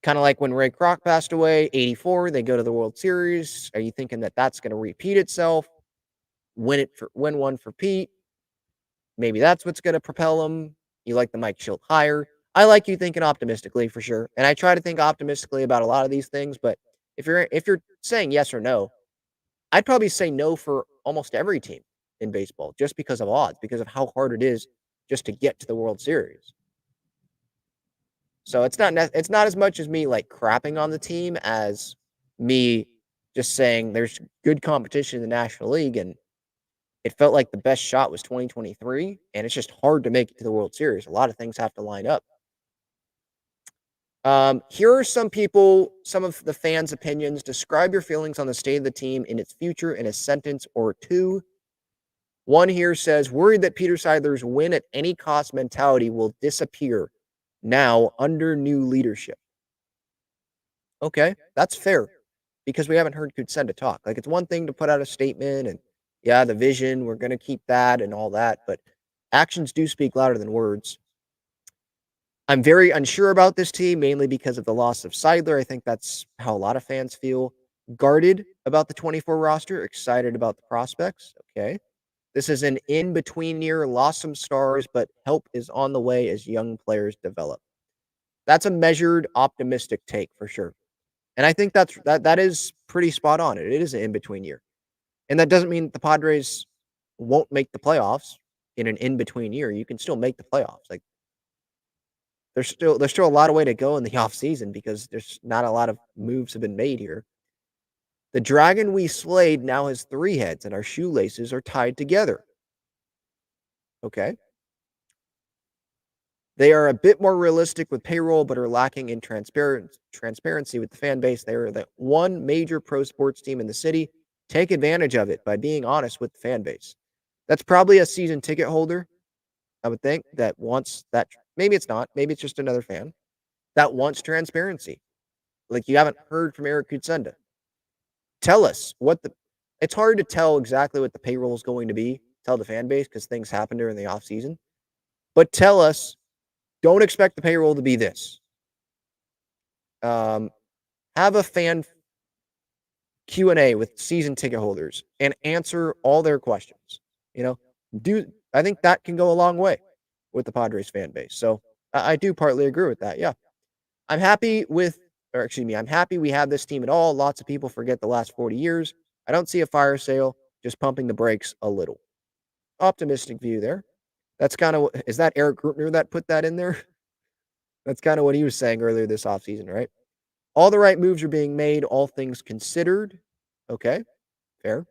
kind of like when Ray Kroc passed away, 84, they go to the World Series. Are you thinking that that's going to repeat itself? Win one for Pete. Maybe that's what's going to propel them. You like the Mike Schilt hire. I like you thinking optimistically for sure. And I try to think optimistically about a lot of these things, but if you're saying yes or no, I'd probably say no for almost every team in baseball just because of odds, because of how hard it is just to get to the World Series. So it's not as much as me like crapping on the team as me just saying there's good competition in the National League, and it felt like the best shot was 2023, and it's just hard to make it to the World Series. A lot of things have to line up. Here are some of the fans' opinions. Describe your feelings on the state of the team in its future in a sentence or two. One here says, worried that Peter Seidler's win at any cost mentality will disappear now under new leadership. Okay, that's fair because we haven't heard Kutsenda talk. Like, it's one thing to put out a statement and Yeah, the vision, we're going to keep that and all that, but actions do speak louder than words. I'm very unsure about this team, mainly because of the loss of Seidler. I think that's how a lot of fans feel. Guarded about the 24 roster, excited about the prospects. Okay. This is an in between year, lost some stars, but help is on the way as young players develop. That's a measured, optimistic take for sure. And I think that is pretty spot on. It is an in between year. And that doesn't mean that the Padres won't make the playoffs in an in between year. You can still make the playoffs. Like there's still a lot of way to go in the offseason because there's not a lot of moves have been made here. The dragon we slayed now has 3 heads and our shoelaces are tied together. Okay. They are a bit more realistic with payroll, but are lacking in transparency with the fan base. They are the one major pro sports team in the city. Take advantage of it by being honest with the fan base. That's probably a season ticket holder, I would think, that wants that. Maybe it's not. Maybe it's just another fan that wants transparency. Like you haven't heard from Eric Kutsenda. Tell us what the. It's hard to tell exactly what the payroll is going to be. Tell the fan base because things happen during the offseason. But tell us, don't expect the payroll to be this. Um, have a fan Q&A with season ticket holders and answer all their questions. You know, I think that can go a long way with the Padres fan base. So I do partly agree with that. Yeah. I'm happy I'm happy we have this team at all. Lots of people forget the last 40 years. I don't see a fire sale, just pumping the brakes a little. Optimistic view there. That's kind of, is that Eric Grutner that put that in there? That's kind of what he was saying earlier this offseason, right? All the right moves are being made, all things considered. Okay, fair.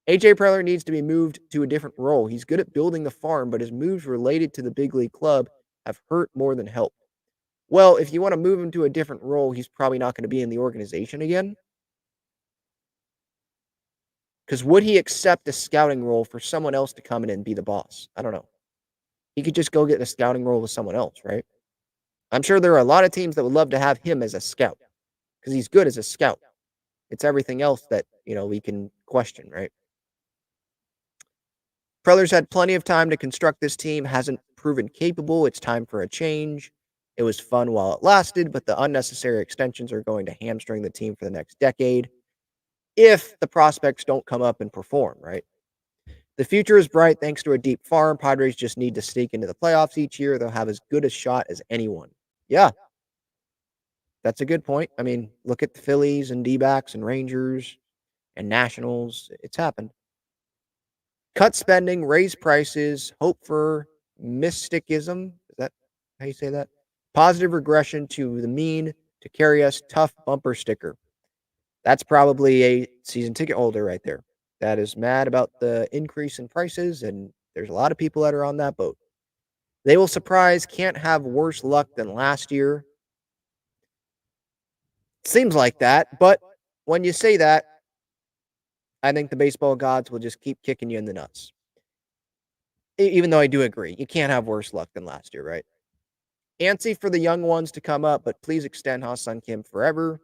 AJ Preller needs to be moved to a different role. He's good at building the farm, but his moves related to the big league club have hurt more than helped. Well, if you want to move him to a different role, he's probably not going to be in the organization again. Because would he accept a scouting role for someone else to come in and be the boss? I don't know. He could just go get a scouting role with someone else, right? I'm sure there are a lot of teams that would love to have him as a scout because he's good as a scout. It's everything else that, we can question, right? Preller's had plenty of time to construct this team, hasn't proven capable. It's time for a change. It was fun while it lasted, but the unnecessary extensions are going to hamstring the team for the next decade if the prospects don't come up and perform, right? The future is bright thanks to a deep farm. Padres just need to sneak into the playoffs each year. They'll have as good a shot as anyone. Yeah, that's a good point. I mean, look at the Phillies and D-backs and Rangers and Nationals. It's happened. Cut spending, raise prices, hope for mysticism. Is that how you say that? Positive regression to the mean to carry us tough bumper sticker. That's probably a season ticket holder right there. That is mad about the increase in prices, and there's a lot of people that are on that boat. They will surprise, can't have worse luck than last year. Seems like that, but when you say that, I think the baseball gods will just keep kicking you in the nuts. Even though I do agree, you can't have worse luck than last year, right? Antsy for the young ones to come up, but please extend Ha-Sung Kim forever.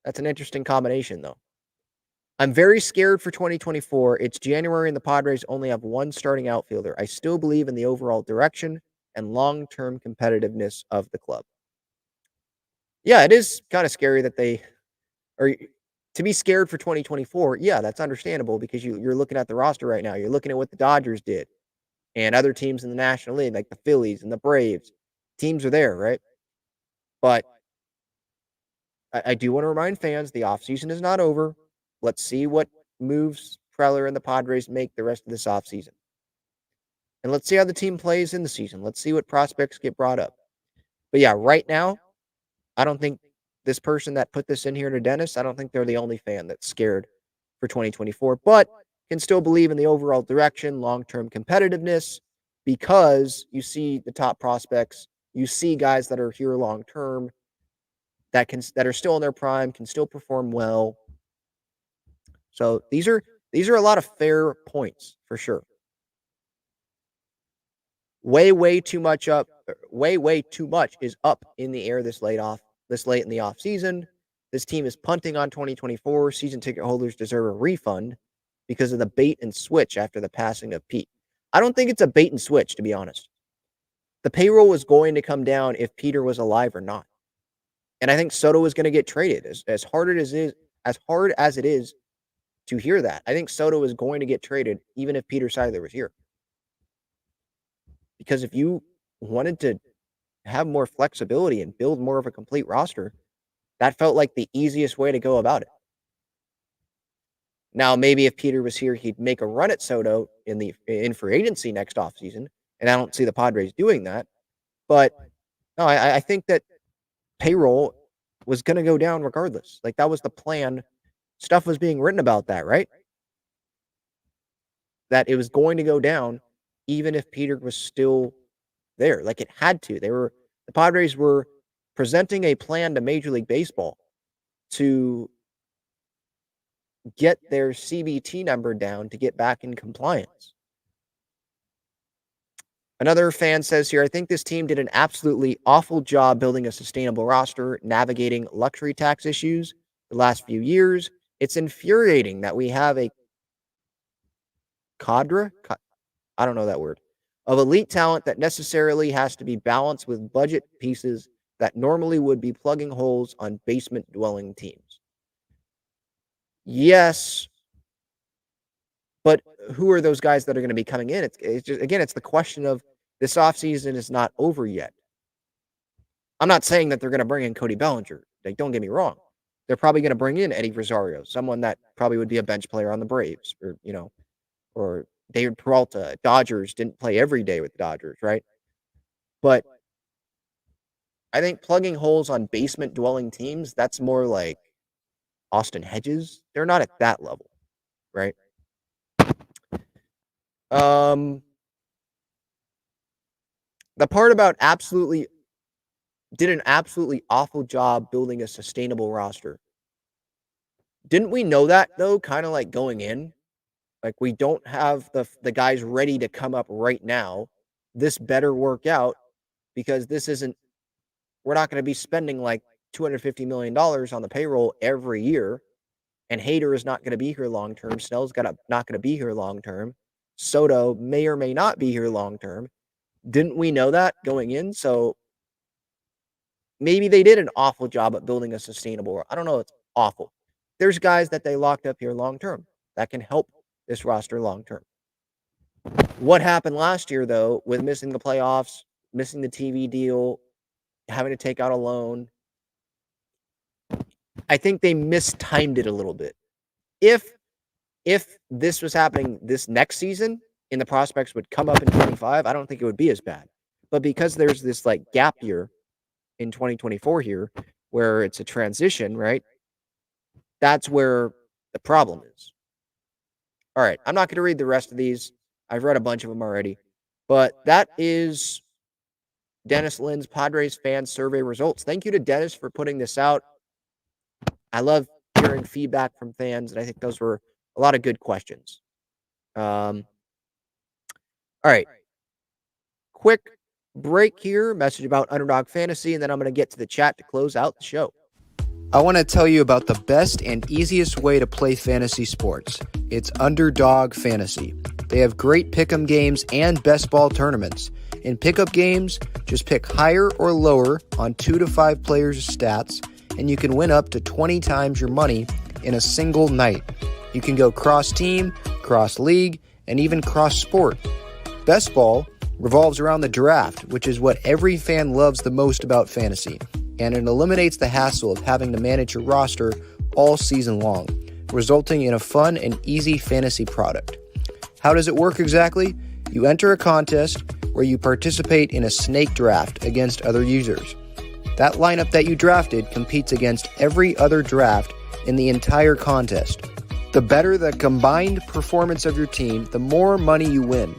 That's an interesting combination, though. I'm very scared for 2024. It's January and the Padres only have one starting outfielder. I still believe in the overall direction and long-term competitiveness of the club. Yeah, it is kind of scary that they are to be scared for 2024. Yeah, that's understandable because you're looking at the roster right now. You're looking at what the Dodgers did and other teams in the National League, like the Phillies and the Braves. Teams are there, right? But I do want to remind fans the offseason is not over. Let's see what moves Preller and the Padres make the rest of this offseason. And let's see how the team plays in the season. Let's see what prospects get brought up. But yeah, right now, I don't think this person that put this in here to Dennis, I don't think they're the only fan that's scared for 2024, but can still believe in the overall direction, long-term competitiveness, because you see the top prospects, you see guys that are here long-term, that are still in their prime, can still perform well. So these are a lot of fair points for sure. Way too much is up in the air this late in the off season. This team is punting on 2024. Season ticket holders deserve a refund. because of the bait and switch after the passing of Pete. I don't think it's a bait and switch, to be honest. The payroll was going to come down if Peter was alive or not. And I think Soto was going to get traded. As hard as it is to hear that, I think Soto is going to get traded even if Peter Seidler was here. Because if you wanted to have more flexibility and build more of a complete roster, that felt like the easiest way to go about it. Now, maybe if Peter was here, he'd make a run at Soto in free agency next offseason, and I don't see the Padres doing that. But no, I think that payroll was going to go down regardless. Like, that was the plan. Stuff was being written about that, right? That it was going to go down even if Peter was still there. Like, it had to. The Padres were presenting a plan to Major League Baseball to get their CBT number down to get back in compliance. Another fan says here, I think this team did an absolutely awful job building a sustainable roster, navigating luxury tax issues the last few years. It's infuriating that we have a cadre, I don't know that word, of elite talent that necessarily has to be balanced with budget pieces that normally would be plugging holes on basement-dwelling teams. Yes, but who are those guys that are going to be coming in? It's just, again, it's the question of this offseason is not over yet. I'm not saying that they're going to bring in Cody Bellinger. Like, don't get me wrong. They're probably going to bring in Eddie Rosario, someone that probably would be a bench player on the Braves, or David Peralta. Dodgers didn't play every day with the Dodgers, right? But I think plugging holes on basement-dwelling teams, that's more like Austin Hedges. They're not at that level, right? The part about did an absolutely awful job building a sustainable roster. Didn't we know that, though, kind of like going in? Like, we don't have the guys ready to come up right now. This better work out because we're not going to be spending like $250 million on the payroll every year. And Hader is not going to be here long term. Snell's not going to be here long term. Soto may or may not be here long term. Didn't we know that going in? So maybe they did an awful job at building a sustainable. I don't know. It's awful. There's guys that they locked up here long term that can help this roster long term. What happened last year, though, with missing the playoffs, missing the TV deal, having to take out a loan, I think they mistimed it a little bit. If this was happening this next season and the prospects would come up in 25, I don't think it would be as bad. But because there's this like gap year in 2024 here where it's a transition, right? That's where the problem is. All right, I'm not going to read the rest of these. I've read a bunch of them already. But that is Dennis Lynn's Padres fan survey results. Thank you to Dennis for putting this out. I love hearing feedback from fans, and I think those were a lot of good questions. All right. Quick break here, message about Underdog Fantasy, and then I'm going to get to the chat to close out the show. I want to tell you about the best and easiest way to play fantasy sports. It's Underdog Fantasy. They have great pick'em games and best ball tournaments. In pickup games, just pick higher or lower on 2 to 5 players' stats, and you can win up to 20 times your money in a single night. You can go cross-team, cross-league, and even cross-sport. Best ball revolves around the draft, which is what every fan loves the most about fantasy, and it eliminates the hassle of having to manage your roster all season long, resulting in a fun and easy fantasy product. How does it work exactly? You enter a contest where you participate in a snake draft against other users. That lineup that you drafted competes against every other draft in the entire contest. The better the combined performance of your team, the more money you win.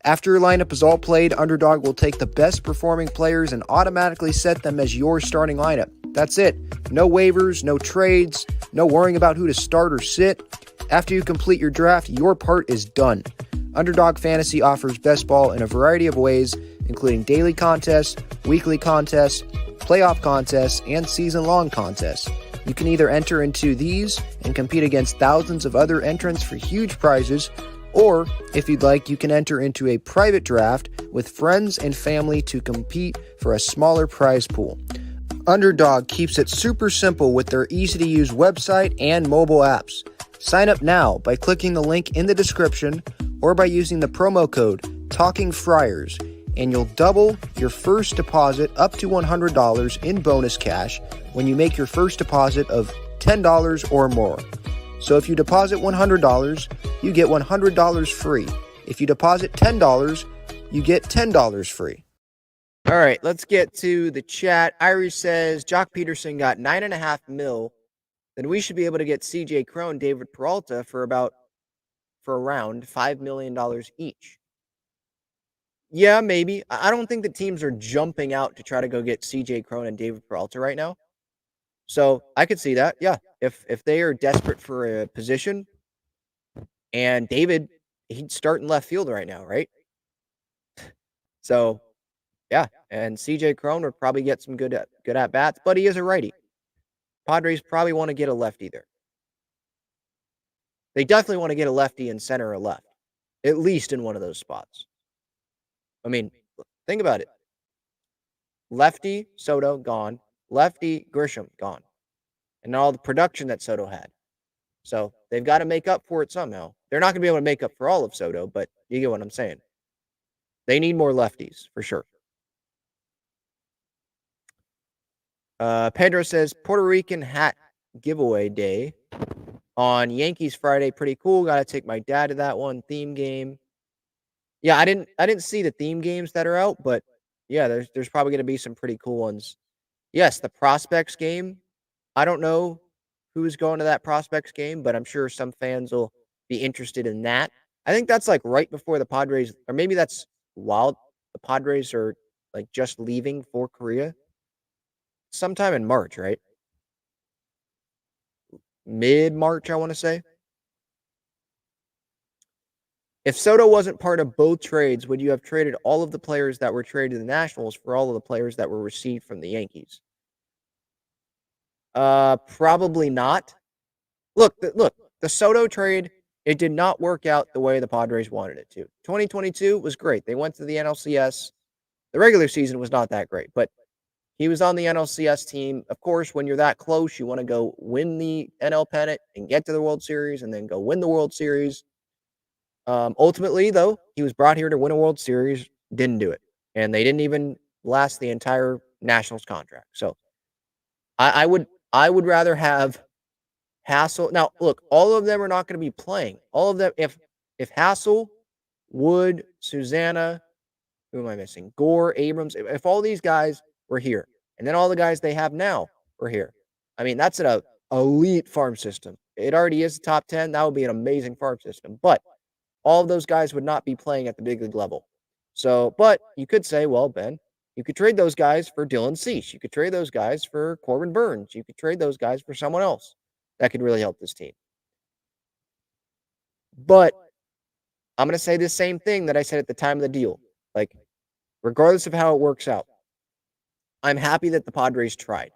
After your lineup is all played, Underdog will take the best performing players and automatically set them as your starting lineup. That's it. No waivers, no trades, no worrying about who to start or sit. After you complete your draft, your part is done. Underdog Fantasy offers best ball in a variety of ways, including daily contests, weekly contests, playoff contests, and season-long contests. You can either enter into these and compete against thousands of other entrants for huge prizes, or if you'd like, you can enter into a private draft with friends and family to compete for a smaller prize pool. Underdog keeps it super simple with their easy-to-use website and mobile apps. Sign up now by clicking the link in the description or by using the promo code TALKINGFRIARS, and you'll double your first deposit up to $100 in bonus cash when you make your first deposit of $10 or more. So if you deposit $100, you get $100 free. If you deposit $10, you get $10 free. All right, let's get to the chat. Irie says, Jock Peterson got $9.5 million. Then we should be able to get CJ Cron, David Peralta for around $5 million each. Yeah, maybe. I don't think the teams are jumping out to try to go get CJ Cron and David Peralta right now. So I could see that. Yeah. If they are desperate for a position, and David, he'd start in left field right now, right? So yeah, and CJ Cron would probably get some good at bats, but he is a righty. Padres probably want to get a lefty there. They definitely want to get a lefty in center or left, at least in one of those spots. I mean, think about it. Lefty, Soto, gone. Lefty, Grisham, gone. And all the production that Soto had. So they've got to make up for it somehow. They're not going to be able to make up for all of Soto, but you get what I'm saying. They need more lefties, for sure. Pedro says, Puerto Rican hat giveaway day on Yankees Friday. Pretty cool. Got to take my dad to that one. Theme game. Yeah, I didn't see the theme games that are out, but yeah, there's probably going to be some pretty cool ones. Yes, the prospects game. I don't know who's going to that prospects game, but I'm sure some fans will be interested in that. I think that's like right before the Padres, or maybe that's while the Padres are like just leaving for Korea. Sometime in March, right? Mid-March, I want to say. If Soto wasn't part of both trades, would you have traded all of the players that were traded to the Nationals for all of the players that were received from the Yankees? Probably not. Look, the Soto trade, it did not work out the way the Padres wanted it to. 2022 was great. They went to the NLCS. The regular season was not that great, but he was on the NLCS team. Of course, when you're that close, you want to go win the NL pennant and get to the World Series and then go win the World Series. Ultimately, though, he was brought here to win a World Series, didn't do it. And they didn't even last the entire Nationals contract. So I would rather have Hassel. Now, look, all of them are not going to be playing. All of them, if Hassel, Wood, Susanna, who am I missing? Gore, Abrams, if all these guys were here, and then all the guys they have now were here. I mean, that's an elite farm system. It already is the top 10. That would be an amazing farm system. But all of those guys would not be playing at the big league level. So, but you could say, well, Ben, you could trade those guys for Dylan Cease. You could trade those guys for Corbin Burns. You could trade those guys for someone else that could really help this team. But I'm going to say the same thing that I said at the time of the deal. Like, regardless of how it works out, I'm happy that the Padres tried.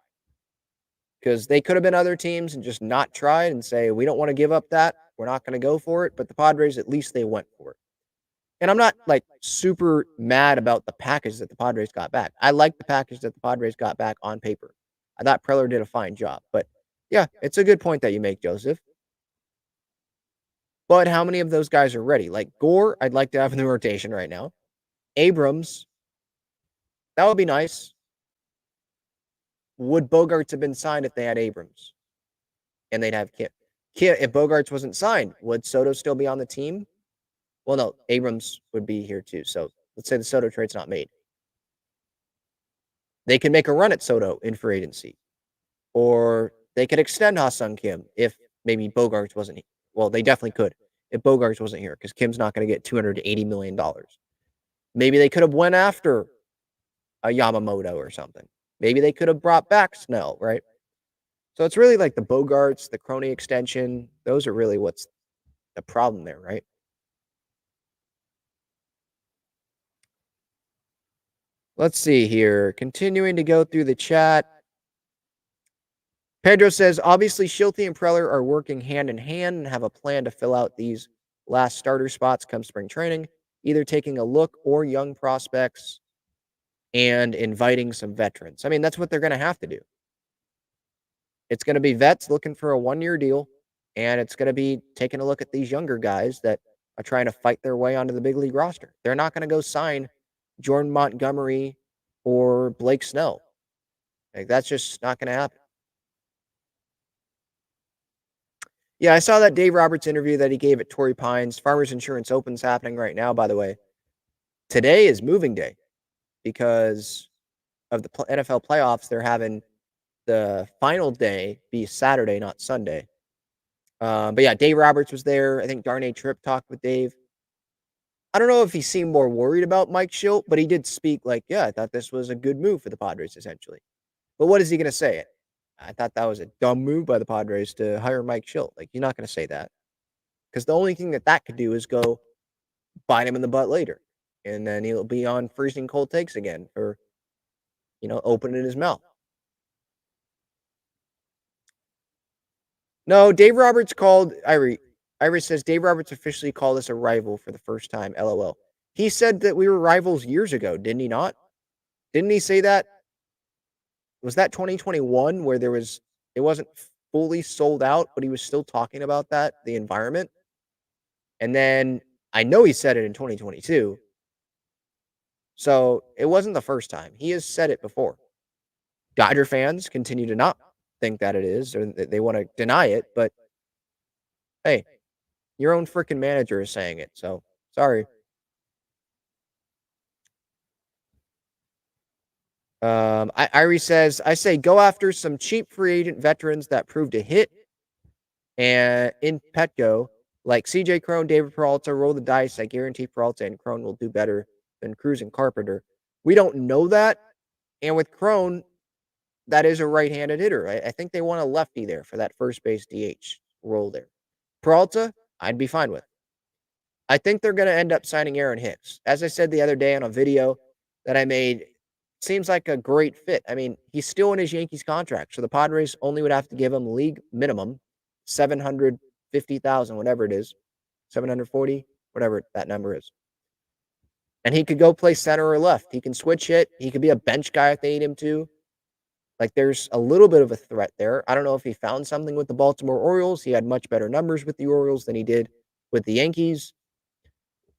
Because they could have been other teams and just not tried and say, we don't want to give up that. We're not going to go for it. But the Padres, at least they went for it. And I'm not like super mad about the package that the Padres got back. I like the package that the Padres got back on paper. I thought Preller did a fine job. But yeah, it's a good point that you make, Joseph. But how many of those guys are ready? Like Gore, I'd like to have in the rotation right now. Abrams, that would be nice. Would Bogarts have been signed if they had Abrams? And they'd have Kim. If Bogarts wasn't signed, would Soto still be on the team? Well, no, Abrams would be here too. So let's say the Soto trade's not made. They could make a run at Soto in free agency. Or they could extend Ha-Sung Kim if maybe Bogarts wasn't here. Well, they definitely could if Bogarts wasn't here because Kim's not going to get $280 million. Maybe they could have went after a Yamamoto or something. Maybe they could have brought back Snell, right? So it's really like the Bogarts, the Crony extension. Those are really what's the problem there, right? Let's see here. Continuing to go through the chat. Pedro says, obviously, Shilty and Preller are working hand in hand and have a plan to fill out these last starter spots come spring training, either taking a look or young prospects and inviting some veterans. I mean, that's what they're going to have to do. It's going to be vets looking for a 1-year deal, and it's going to be taking a look at these younger guys that are trying to fight their way onto the big league roster. They're not going to go sign Jordan Montgomery or Blake Snell. Like, that's just not going to happen. Yeah, I saw that Dave Roberts interview that he gave at Torrey Pines. Farmers Insurance Open's happening right now, by the way. Today is moving day because of the NFL playoffs. They're having the final day be Saturday, not Sunday. But yeah, Dave Roberts was there. I think Darnay Tripp talked with Dave. I don't know if he seemed more worried about Mike Schilt, but he did speak like, yeah, I thought this was a good move for the Padres, essentially. But what is he going to say? I thought that was a dumb move by the Padres to hire Mike Schilt. Like, you're not going to say that. Because the only thing that could do is go bite him in the butt later. And then he'll be on freezing cold takes again for, opening his mouth. No, Dave Roberts called Irie says Dave Roberts officially called us a rival for the first time. LOL. He said that we were rivals years ago, didn't he not? Didn't he say that? Was that 2021 where it wasn't fully sold out, but he was still talking about that, the environment? And then I know he said it in 2022. So it wasn't the first time. He has said it before. Dodger fans continue to not think that it is, or they want to deny it, but hey, your own freaking manager is saying it, so sorry. Irie says, I say go after some cheap free agent veterans that proved a hit and in Petco, like CJ Cron, David Peralta, roll the dice. I guarantee Peralta and Cron will do better than Cruz and Carpenter. We don't know that. And with Cron, that is a right-handed hitter. I think they want a lefty there for that first base DH role there. Peralta, I'd be fine with. I think they're going to end up signing Aaron Hicks. As I said the other day on a video that I made, seems like a great fit. I mean, he's still in his Yankees contract, so the Padres only would have to give him league minimum, $750,000, whatever it is, 740, whatever that number is. And he could go play center or left. He can switch hit. He could be a bench guy if they need him to. Like, there's a little bit of a threat there. I don't know if he found something with the Baltimore Orioles. He had much better numbers with the Orioles than he did with the Yankees.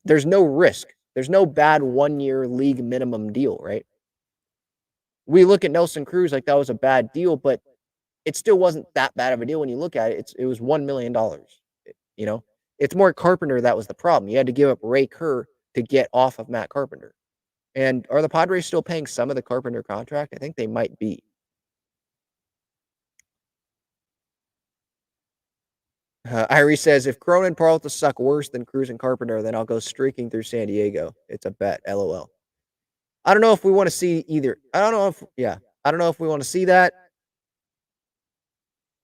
There's no risk. There's no bad 1-year league minimum deal, right? We look at Nelson Cruz like that was a bad deal, but it still wasn't that bad of a deal when you look at it. It was $1 million. It's more Carpenter that was the problem. You had to give up Ray Kerr to get off of Matt Carpenter. And are the Padres still paying some of the Carpenter contract? I think they might be. Irie says, if Cron and Peralta suck worse than Cruz and Carpenter, then I'll go streaking through San Diego. It's a bet. LOL. I don't know if we want to see either. I don't know if we want to see that.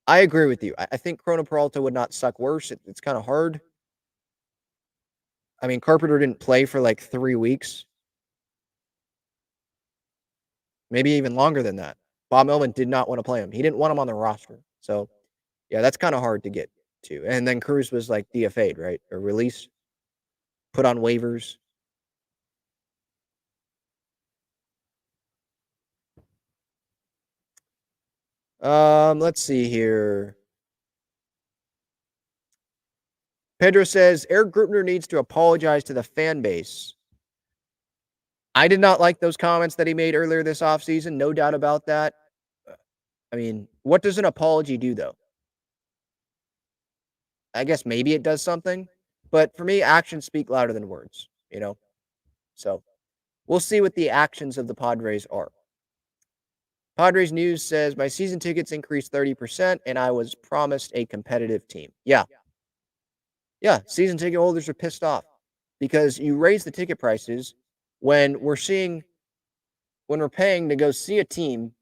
I agree with you. I think Cron and Peralta would not suck worse. It's kind of hard. I mean, Carpenter didn't play for like 3 weeks. Maybe even longer than that. Bob Melvin did not want to play him. He didn't want him on the roster. So, yeah, that's kind of hard to get to. And then Cruz was like DFA'd, right? Or released, put on waivers. Let's see here. Pedro says Eric Grupner needs to apologize to the fan base. I did not like those comments that he made earlier this offseason. No doubt about that. I mean, what does an apology do, though? I guess maybe it does something. But for me, actions speak louder than words, So we'll see what the actions of the Padres are. Padres News says, my season tickets increased 30%, and I was promised a competitive team. Yeah, season ticket holders are pissed off because you raise the ticket prices when we're paying to go see a team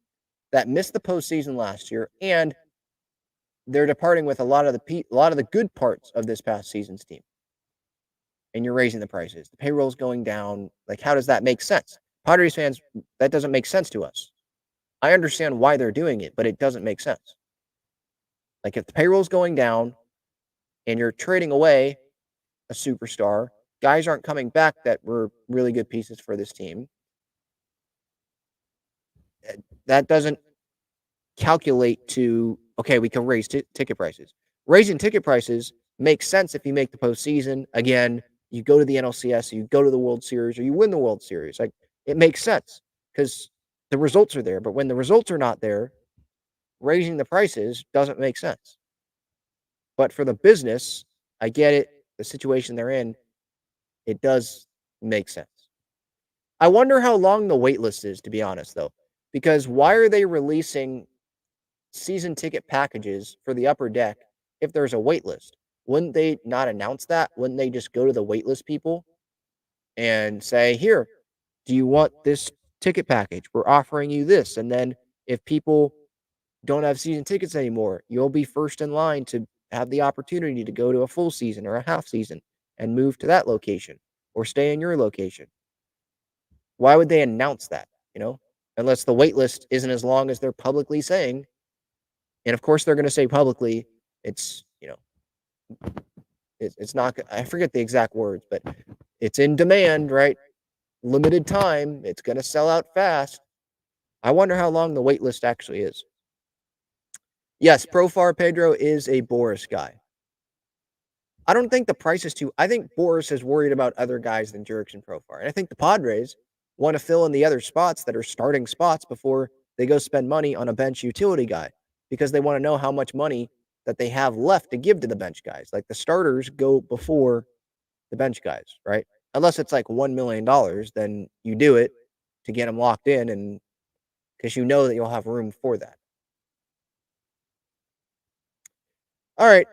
that missed the postseason last year, and they're departing with a lot of the good parts of this past season's team. And you're raising the prices. The payroll's going down. Like, how does that make sense? Padres fans, that doesn't make sense to us. I understand why they're doing it, but it doesn't make sense. Like if the payroll's going down and you're trading away a superstar, guys aren't coming back that were really good pieces for this team. That doesn't calculate to, okay, we can raise ticket prices. Raising ticket prices makes sense if you make the postseason. Again, you go to the NLCS, you go to the World Series, or you win the World Series. Like it makes sense because the results are there. But when the results are not there, raising the prices doesn't make sense. But for the business, I get it. The situation they're in, it does make sense. I wonder how long the wait list is, to be honest, though, because why are they releasing season ticket packages for the upper deck if there's a wait list? Wouldn't they not announce that? Wouldn't they just go to the wait list people and say, here, do you want this ticket package? We're offering you this. And then if people don't have season tickets anymore, you'll be first in line to have the opportunity to go to a full season or a half season and move to that location or stay in your location. Why would they announce that? Unless the wait list isn't as long as they're publicly saying. And of course, they're going to say publicly, it's, it's not, I forget the exact words, but it's in demand, right? Limited time. It's going to sell out fast. I wonder how long the wait list actually is. Yes, Profar Pedro is a Boris guy. I don't think the price is too. I think Boris is worried about other guys than Jurickson and Profar. And I think the Padres want to fill in the other spots that are starting spots before they go spend money on a bench utility guy because they want to know how much money that they have left to give to the bench guys. Like the starters go before the bench guys, right? Unless it's like $1 million, then you do it to get them locked in and because you know that you'll have room for that. All right.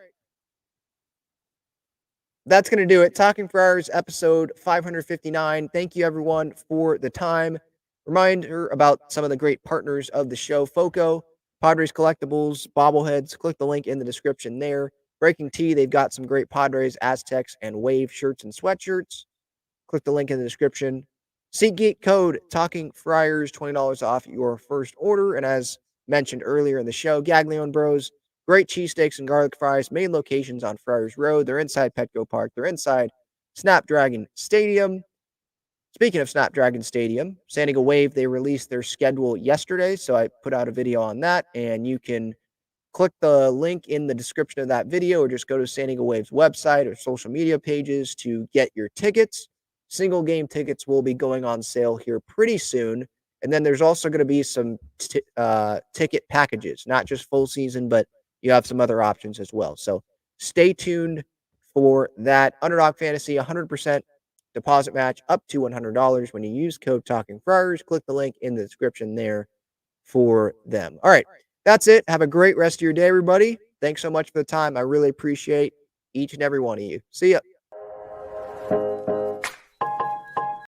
That's going to do it. Talking for Hours, episode 559. Thank you, everyone, for the time. Reminder about some of the great partners of the show: FOCO, Padres Collectibles, Bobbleheads. Click the link in the description there. Breaking Tea, they've got some great Padres, Aztecs, and Wave shirts and sweatshirts. Click the link in the description. SeatGeek code Talking Friars, $20 off your first order. And as mentioned earlier in the show, Gaglione Bros, great cheesesteaks and garlic fries, main locations on Friars Road. They're inside Petco Park. They're inside Snapdragon Stadium. Speaking of Snapdragon Stadium, San Diego Wave, they released their schedule yesterday, so I put out a video on that, and you can click the link in the description of that video or just go to San Diego Wave's website or social media pages to get your tickets. Single game tickets will be going on sale here pretty soon. And then there's also going to be some ticket packages, not just full season, but you have some other options as well. So stay tuned for that. Underdog Fantasy, 100% deposit match up to $100 when you use code Talking Friars. Click the link in the description there for them. All right. That's it. Have a great rest of your day, everybody. Thanks so much for the time. I really appreciate each and every one of you. See ya.